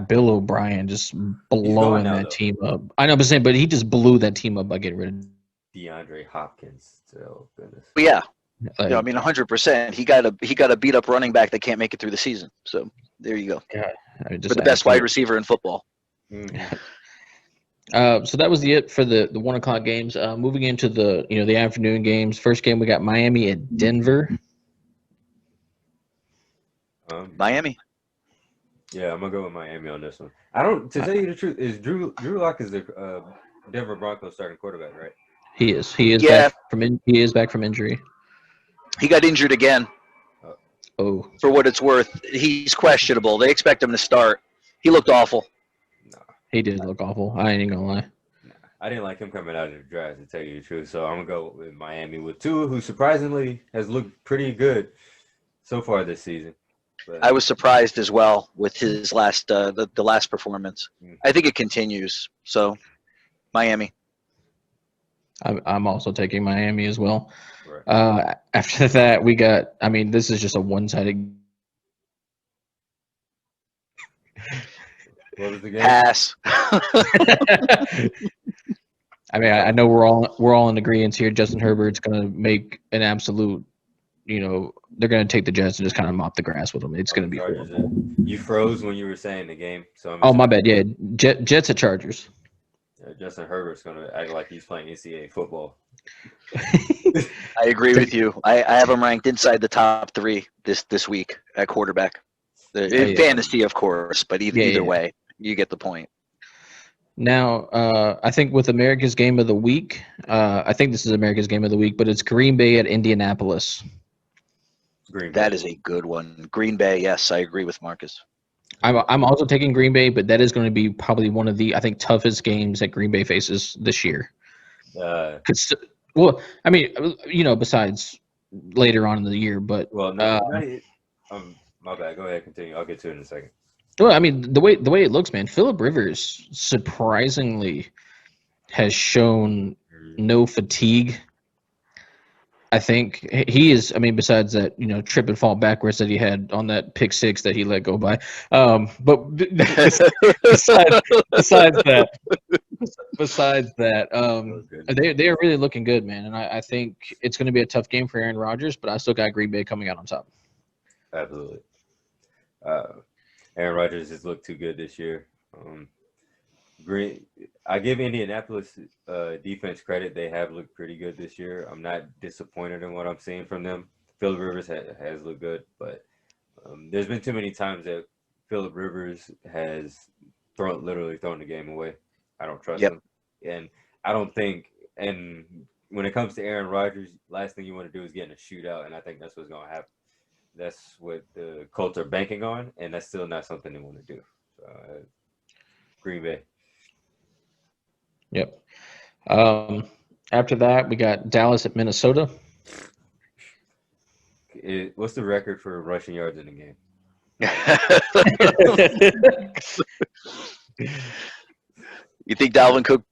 Bill O'Brien just blowing that team up. I know, but he just blew that team up by getting rid of DeAndre Hopkins. So goodness. But yeah. I mean, 100%. He got a beat up running back that can't make it through the season. So there you go. Yeah, for the best wide receiver in football. Mm-hmm. So that was it for the 1 o'clock games. Moving into the afternoon games. First game we got Miami at Denver. Miami. Yeah, I'm gonna go with Miami on this one. To tell you the truth, is Drew Lock is the Denver Broncos starting quarterback, right? He is. He is back from injury. He got injured again. Oh. For what it's worth, he's questionable. They expect him to start. He looked awful. No. He did look awful. I ain't gonna lie. Nah, I didn't like him coming out of the draft, to tell you the truth. So I'm gonna go with Miami with Tua, who surprisingly has looked pretty good so far this season. But I was surprised as well with his last the last performance. I think it continues. So, Miami. I'm also taking Miami as well. right. After that, we got. I mean, this is just a one-sided. What was the game? Pass. I mean, I know we're all in agreement here. Justin Herbert's going to make an absolute. They're going to take the Jets and just kind of mop the grass with them. It's going to be horrible. You froze when you were saying the game. So my bad. Yeah, Jets at Chargers. Justin Herbert's going to act like he's playing NCAA football. I agree with you. I have him ranked inside the top 3 this week at quarterback. In fantasy, of course, but either way, you get the point. Now, I think with America's Game of the Week, I think this is America's Game of the Week, but it's Green Bay at Indianapolis. That is a good one. Green Bay, yes, I agree with Marcus. I'm also taking Green Bay, but that is going to be probably one of the, I think, toughest games that Green Bay faces this year. Well, I mean, besides later on in the year, but my bad. Go ahead, continue. I'll get to it in a second. Well, I mean, the way it looks, man, Phillip Rivers surprisingly has shown no fatigue. I think he is. I mean, besides that, trip and fall backwards that he had on that pick six that he let go by. But besides that, Oh, goodness. they are really looking good, man. And I think it's going to be a tough game for Aaron Rodgers, but I still got Green Bay coming out on top. Absolutely. Aaron Rodgers has looked too good this year. I give Indianapolis defense credit. They have looked pretty good this year. I'm not disappointed in what I'm seeing from them. Phillip Rivers has looked good, but there's been too many times that Phillip Rivers has literally thrown the game away. I don't trust him. And I don't think – and when it comes to Aaron Rodgers, last thing you want to do is get in a shootout, and I think that's what's going to happen. That's what the Colts are banking on, and that's still not something they want to do. So, Green Bay. Yep. After that, we got Dallas at Minnesota. What's the record for rushing yards in a game? You think Dalvin Cook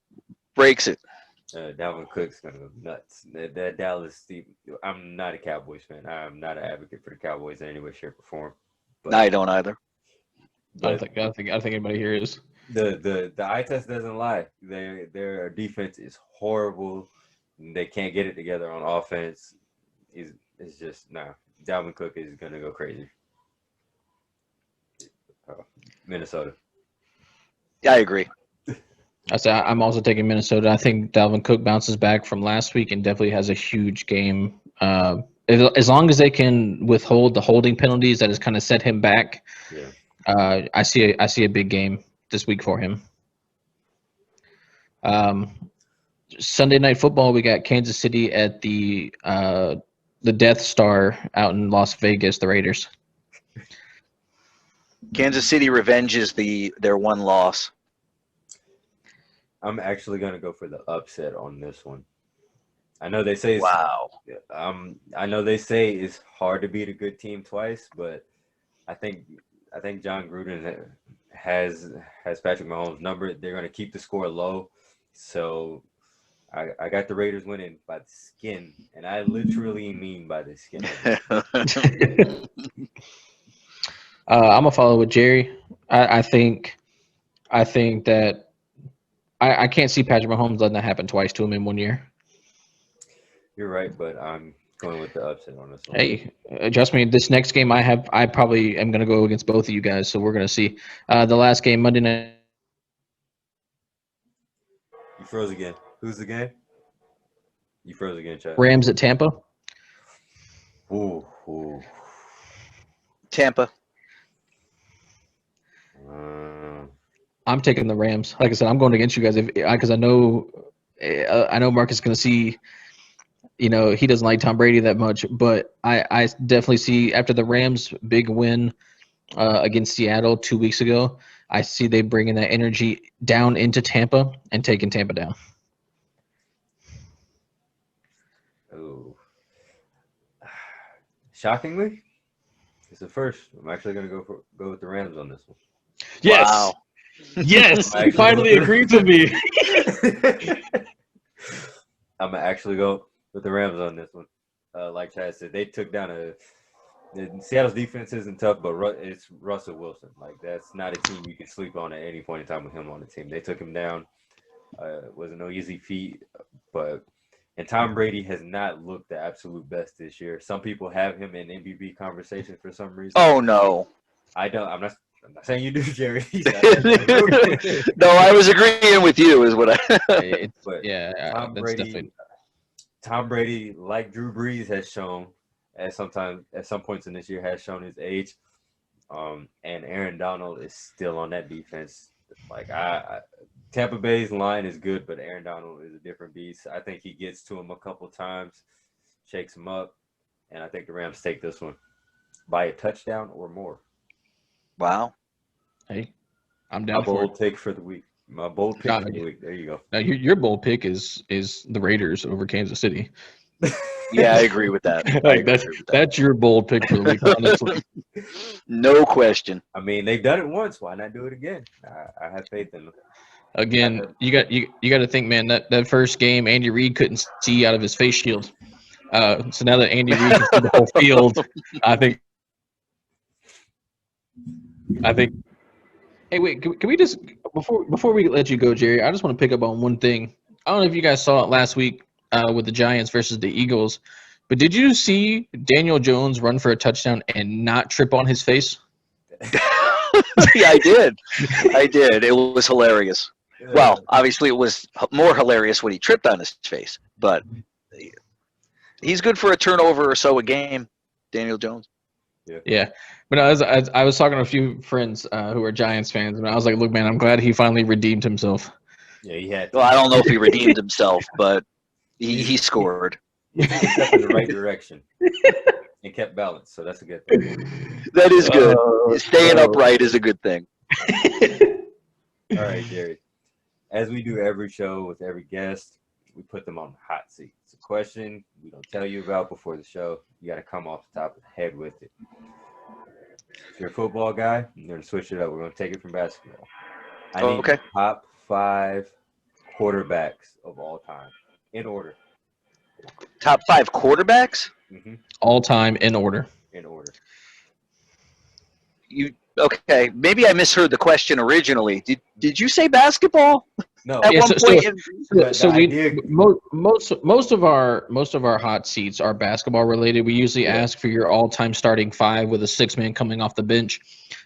breaks it? Dalvin Cook's gonna go nuts. That Dallas team. I'm not a Cowboys fan. I'm not an advocate for the Cowboys in any way, shape, or form. But, No, I don't either. I don't think anybody here is. The eye test doesn't lie. Their defense is horrible. They can't get it together on offense. It's just Dalvin Cook is gonna go crazy. Minnesota. Yeah, I agree. I'm also taking Minnesota. I think Dalvin Cook bounces back from last week and definitely has a huge game. As long as they can withhold the holding penalties that has kind of set him back, I see a big game this week for him. Sunday Night Football, we got Kansas City at the Death Star out in Las Vegas, the Raiders. Kansas City revenges their one loss. I'm actually gonna go for the upset on this one. I know they say I know they say it's hard to beat a good team twice, but I think John Gruden has Patrick Mahomes' number. They're gonna keep the score low, so I got the Raiders winning by the skin, and I literally mean by the skin. I'm gonna follow with Jerry. I think that I can't see Patrick Mahomes letting that happen twice to him in 1 year. You're right, but I'm going with the upset on this one. Hey, trust me, this next game I probably am going to go against both of you guys, so we're going to see. The last game, Monday night. You froze again. Who's the game? You froze again, Chad. Rams at Tampa. Ooh. Tampa. I'm taking the Rams. Like I said, I'm going against you guys because I know Marcus is going to see. He doesn't like Tom Brady that much, but I definitely see after the Rams' big win against Seattle 2 weeks ago, I see they bringing that energy down into Tampa and taking Tampa down. Oh. Shockingly, it's the first. I'm actually going to go with the Rams on this one. Yes. Wow. Yes, you finally agreed with me. I'm going to actually go with the Rams on this one. Like Chad said, they took down Seattle's defense isn't tough, but it's Russell Wilson. Like, that's not a team you can sleep on at any point in time with him on the team. They took him down. It wasn't no easy feat, and Tom Brady has not looked the absolute best this year. Some people have him in MVP conversation for some reason. Oh no. I don't. I'm not saying you do, Jerry. No, I was agreeing with you. Is what I. Tom Brady, like Drew Brees, has shown at some points in this year, has shown his age. And Aaron Donald is still on that defense. Like Tampa Bay's line is good, but Aaron Donald is a different beast. I think he gets to him a couple times, shakes him up, and I think the Rams take this one by a touchdown or more. Wow. Hey, I'm down My for bold pick for the week. My bold pick for the week. There you go. Now your bold pick is the Raiders over Kansas City. Yeah, I agree with that. Like that's your bold pick for the week, honestly. No question. I mean, they've done it once. Why not do it again? I have faith in them. Again, you got to think, man. That first game, Andy Reid couldn't see out of his face shield. So now that Andy Reid can see the whole field, I think. Hey, wait. Can we just before we let you go, Jerry? I just want to pick up on one thing. I don't know if you guys saw it last week with the Giants versus the Eagles, but did you see Daniel Jones run for a touchdown and not trip on his face? Yeah, I did. It was hilarious. Well, obviously, it was more hilarious when he tripped on his face, but he's good for a turnover or so a game, Daniel Jones. Yeah, but I was talking to a few friends who are Giants fans, and I was like, "Look, man, I'm glad he finally redeemed himself." Yeah, he had. Well, I don't know if he redeemed himself, but he scored. He took a step in the right direction and kept balance, so that's a good thing. That is good. Staying upright is a good thing. All right, Jerry. As we do every show with every guest, we put them on the hot seat. It's a question we don't tell you about before the show. You got to come off the top of the head with it. If you're a football guy, you're going to switch it up. We're going to take it from basketball. I need the top 5 quarterbacks of all time in order. Top 5 quarterbacks? Mm-hmm. All time in order. In order. Okay? Maybe I misheard the question originally. Did you say basketball? No. At one point. So most of our hot seats are basketball related. We usually ask for your all time starting 5 with a 6-man coming off the bench.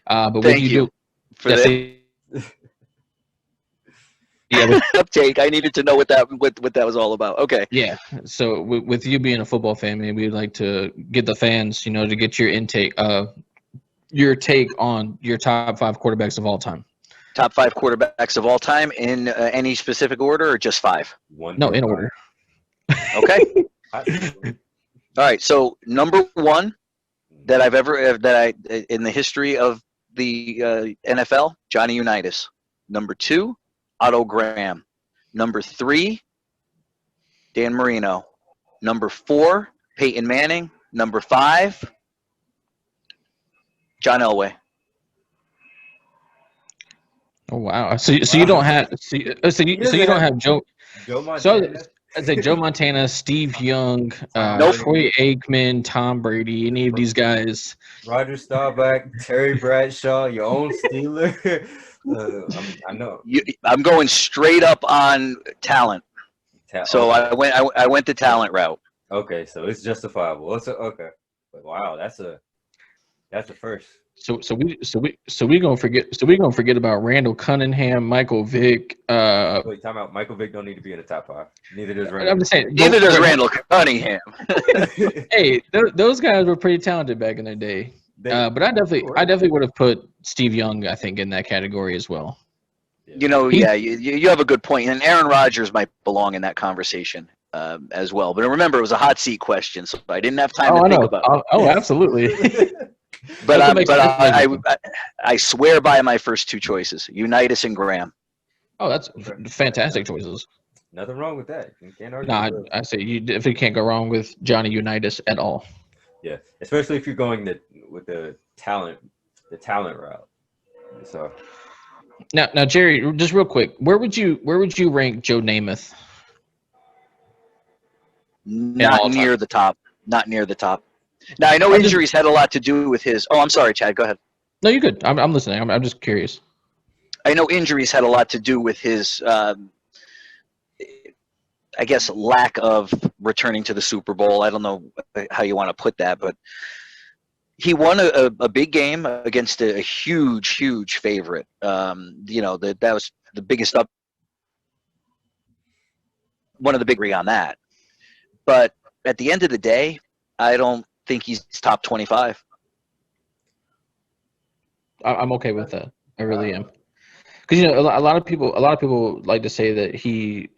But Thank you for that. Yeah, uptake. I needed to know what that was all about. Okay. Yeah. So with you being a football fan, maybe we'd like to get the fans, to get your take on your top 5 quarterbacks of all time. Top 5 quarterbacks of all time in any specific order, or just 5? No, in order. Okay. All right. So number 1 that I've ever in the history of the NFL, Johnny Unitas. Number 2, Otto Graham. Number 3, Dan Marino. Number 4, Peyton Manning. Number 5, John Elway. Oh wow! So you don't have you don't have Joe Montana. So I'd say Joe Montana, Steve Young, Troy Aikman, Tom Brady, any of these guys. Roger Staubach, Terry Bradshaw, your own Steeler. I know. I'm going straight up on talent. So I went the talent route. Okay, so it's justifiable. Okay. But wow, that's a first. So we gonna forget about Randall Cunningham, Michael Vick. Wait, time out. Michael Vick don't need to be in the top 5. Neither does Randall. I'm just saying. Neither does Randall Cunningham. Hey, those guys were pretty talented back in their day. But I definitely would have put Steve Young, I think, in that category as well. You have a good point, and Aaron Rodgers might belong in that conversation as well. But remember, it was a hot seat question, so I didn't have time to think about it. Oh, absolutely. But I swear by my first 2 choices, Unitas and Graham. Oh, that's fantastic choices. Nothing wrong with that. You can't argue. No, I say you definitely can't go wrong with Johnny Unitas at all. Yeah, especially if you're going with the talent route. So now, Jerry, just real quick, where would you rank Joe Namath? Not near the top. Not near the top. Now I know injuries had a lot to do with his. Oh, I'm sorry, Chad. Go ahead. No, you're good. I'm listening. I'm just curious. I know injuries had a lot to do with his, I guess, lack of returning to the Super Bowl. I don't know how you want to put that, but he won a big game against a huge favorite. That was the biggest up. One of the big three on that. But at the end of the day, I don't think he's top 25. I'm okay with that. I really am. Because a lot of people like to say that he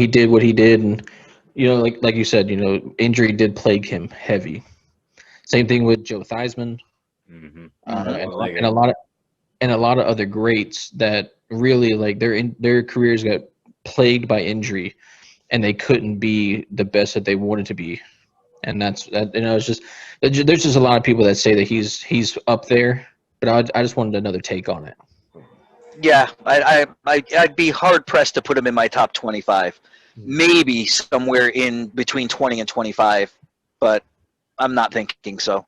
did what he did, and like you said, injury did plague him heavy. Same thing with Joe Theismann, and a lot of other greats that really their careers got plagued by injury, and they couldn't be the best that they wanted to be. And it's just there's just a lot of people that say that he's up there, but I just wanted another take on it. Yeah, I'd be hard pressed to put him in my top 25. maybe somewhere in between 20 and 25, but I'm not thinking so.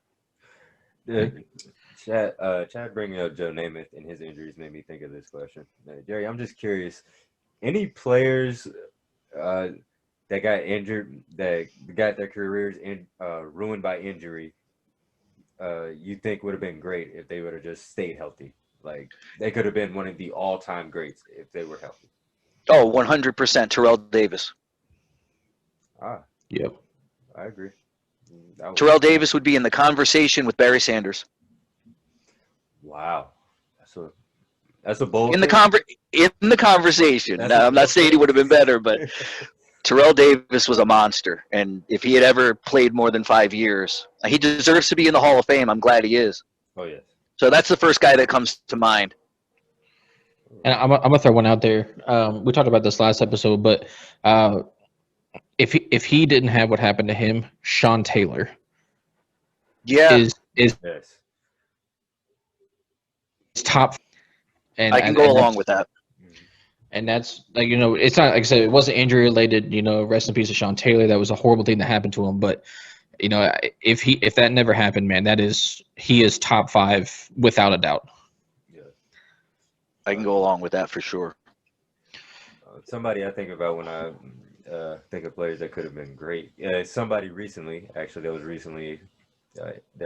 Chad bringing up Joe Namath and his injuries made me think of this question. Jerry, I'm just curious. Any players that got injured, that got their careers ruined by injury, you think would have been great if they would have just stayed healthy? Like, they could have been one of the all-time greats if they were healthy. Oh, 100% Terrell Davis. Yep. I agree. Terrell Davis would be in the conversation with Barry Sanders. Wow. That's a bold in the conversation. Now, I'm not saying he would have been better, but Terrell Davis was a monster. And if he had ever played more than 5 years, he deserves to be in the Hall of Fame. I'm glad he is. Oh, yes. So that's the first guy that comes to mind. And I'm gonna throw one out there. We talked about this last episode, but if he didn't have what happened to him, Sean Taylor is Yes. top. And I can go along with that. And that's like, it's not, like I said, it wasn't injury related. Rest in peace to Sean Taylor. That was a horrible thing that happened to him. But if that never happened, man, he is top 5 without a doubt. Yeah. I can go along with that for sure. Somebody I think about when I think of players that could have been great. Somebody recently, actually, that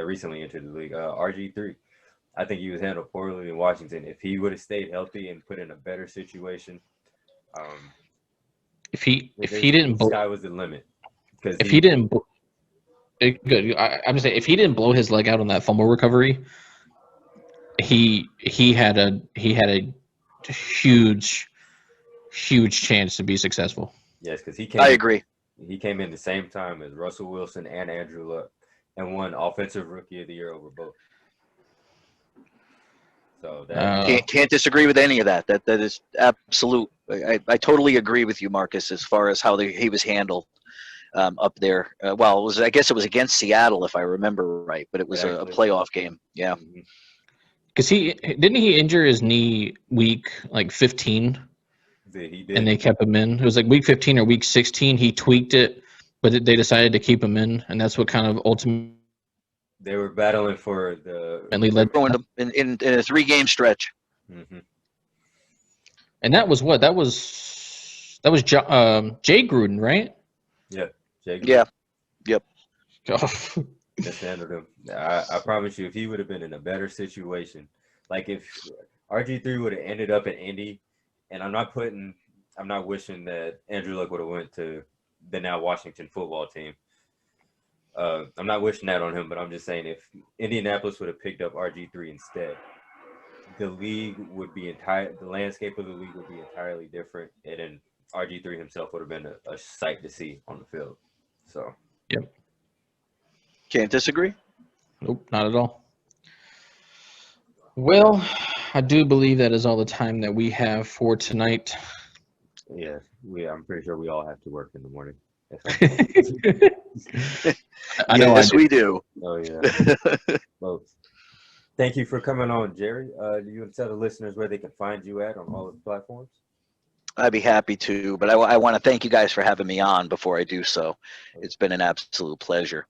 recently entered the league. RG3. I think he was handled poorly in Washington. If he would have stayed healthy and put in a better situation, if he didn't, sky was the limit. If he didn't, good. I'm just saying, if he didn't blow his leg out on that fumble recovery, he had a huge chance to be successful. Yes, because I agree. He came in the same time as Russell Wilson and Andrew Luck, and won Offensive Rookie of the Year over both. So can't disagree with any of that. That is absolute. I totally agree with you, Marcus, as far as how he was handled up there. I guess it was against Seattle, if I remember right, but it was a playoff game. Yeah. Because he injure his knee week 15. He did. And they kept him in. It was like week 15 or week 16. He tweaked it, but they decided to keep him in, and that's what kind of ultimately. They were battling for the. And led in a 3-game stretch. Mm-hmm. And that was what? That was Jay Gruden, right? Yeah. Jay Gruden. Yeah. Yep. Just handled him. I promise you, if he would have been in a better situation, like if RG3 would have ended up in Indy, and I'm not wishing that Andrew Luck would have went to the now Washington football team. I'm not wishing that on him, but I'm just saying if Indianapolis would have picked up RG3 instead, the landscape of the league would be entirely different, and then RG3 himself would have been a sight to see on the field. So. Yep. Can't disagree. Nope, not at all. Well, I do believe that is all the time that we have for tonight. Yeah, I'm pretty sure we all have to work in the morning. I know. Yes, we do. Oh yeah. Well, thank you for coming on, Jerry. Do you tell the listeners where they can find you at on all of the platforms? I'd be happy to, but I want to thank you guys for having me on before I do so. It's been an absolute pleasure.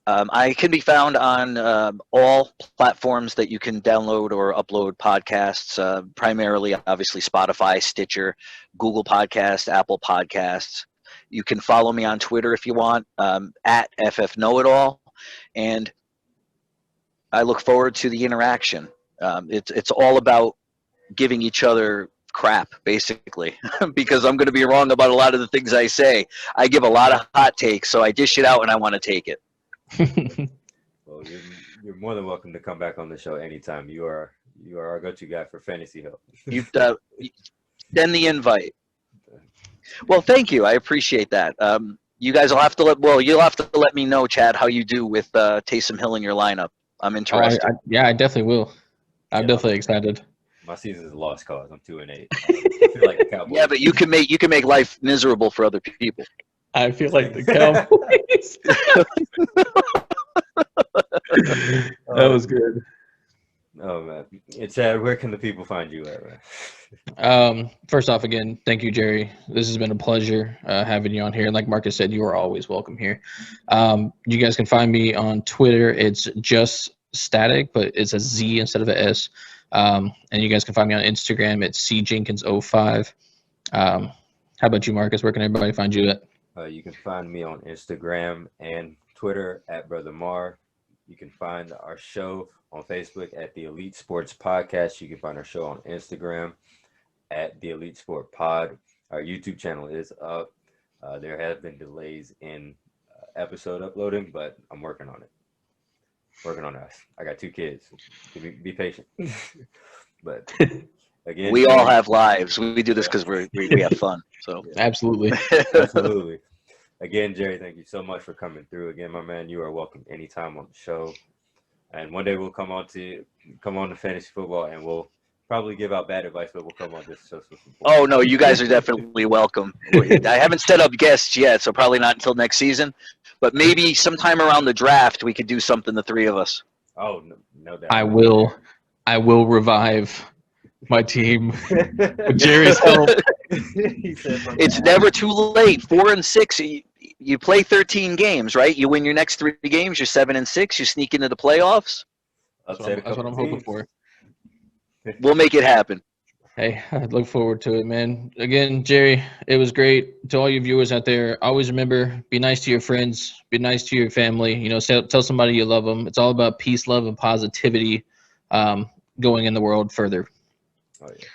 I can be found on all platforms that you can download or upload podcasts, primarily, obviously, Spotify, Stitcher, Google Podcasts, Apple Podcasts. You can follow me on Twitter if you want, at FFKnowItAll, and I look forward to the interaction. It's all about giving each other crap, basically, because I'm going to be wrong about a lot of the things I say. I give a lot of hot takes, so I dish it out and I want to take it. Well, you're more than welcome to come back on the show anytime. You are our go-to guy for fantasy help. You send the invite. Well, thank you. I appreciate that. You guys will have to you'll have to let me know, Chad, how you do with Taysom Hill in your lineup. I'm interested. I definitely will. I'm definitely excited. My season is a lost cause. I'm 2-8. I feel like a Cowboy. Yeah, but you can make life miserable for other people. I feel like the Cowboys. That was good. Oh man, Chad, where can the people find you at, man? First off, again, thank you, Jerry. This has been a pleasure having you on here. And like Marcus said, you are always welcome here. You guys can find me on Twitter. It's just static, but it's a Z instead of a S. And you guys can find me on Instagram at cjenkins05. How about you, Marcus? Where can everybody find you at? You can find me on Instagram and Twitter at Brother Mar. You can find our show on Facebook at the Elite Sports Podcast. You can find our show on Instagram at the Elite Sport Pod. Our YouTube channel is up. There have been delays in episode uploading, but I'm working on it. Working on us. I got 2 kids. Be patient. But again, We all have lives. We do this because we have fun. So Absolutely. absolutely. Again, Jerry, thank you so much for coming through. Again, my man, you are welcome anytime on the show. And one day we'll come on to fantasy football, and we'll probably give out bad advice, but we'll come on this show. Oh no, you guys are definitely welcome. I haven't set up guests yet, so probably not until next season. But maybe sometime around the draft we could do something, the 3 of us. Oh, no doubt. I will revive my team with Jerry's help. It's never too late. 4-6. You play 13 games, right? You win your next 3 games. You're 7-6. You sneak into the playoffs. That's what I'm hoping for. We'll make it happen. Hey, I look forward to it, man. Again, Jerry, it was great. To all you viewers out there, always remember, be nice to your friends, be nice to your family. You know, tell somebody you love them. It's all about peace, love, and positivity going in the world further. Oh, yeah.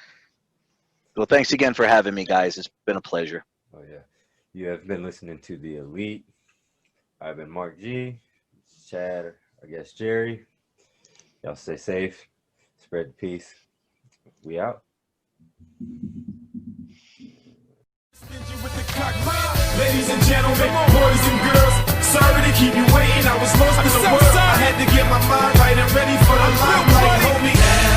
Well, thanks again for having me, guys. It's been a pleasure. Oh, yeah. You have been listening to The Elite. I've been Mark G. Chad, I guess Jerry. Y'all stay safe. Spread the peace. We out. Ladies and gentlemen, boys and girls, sorry to keep you waiting. I was lost in the world. I had to get my mind right and ready for the limelight. Hold me.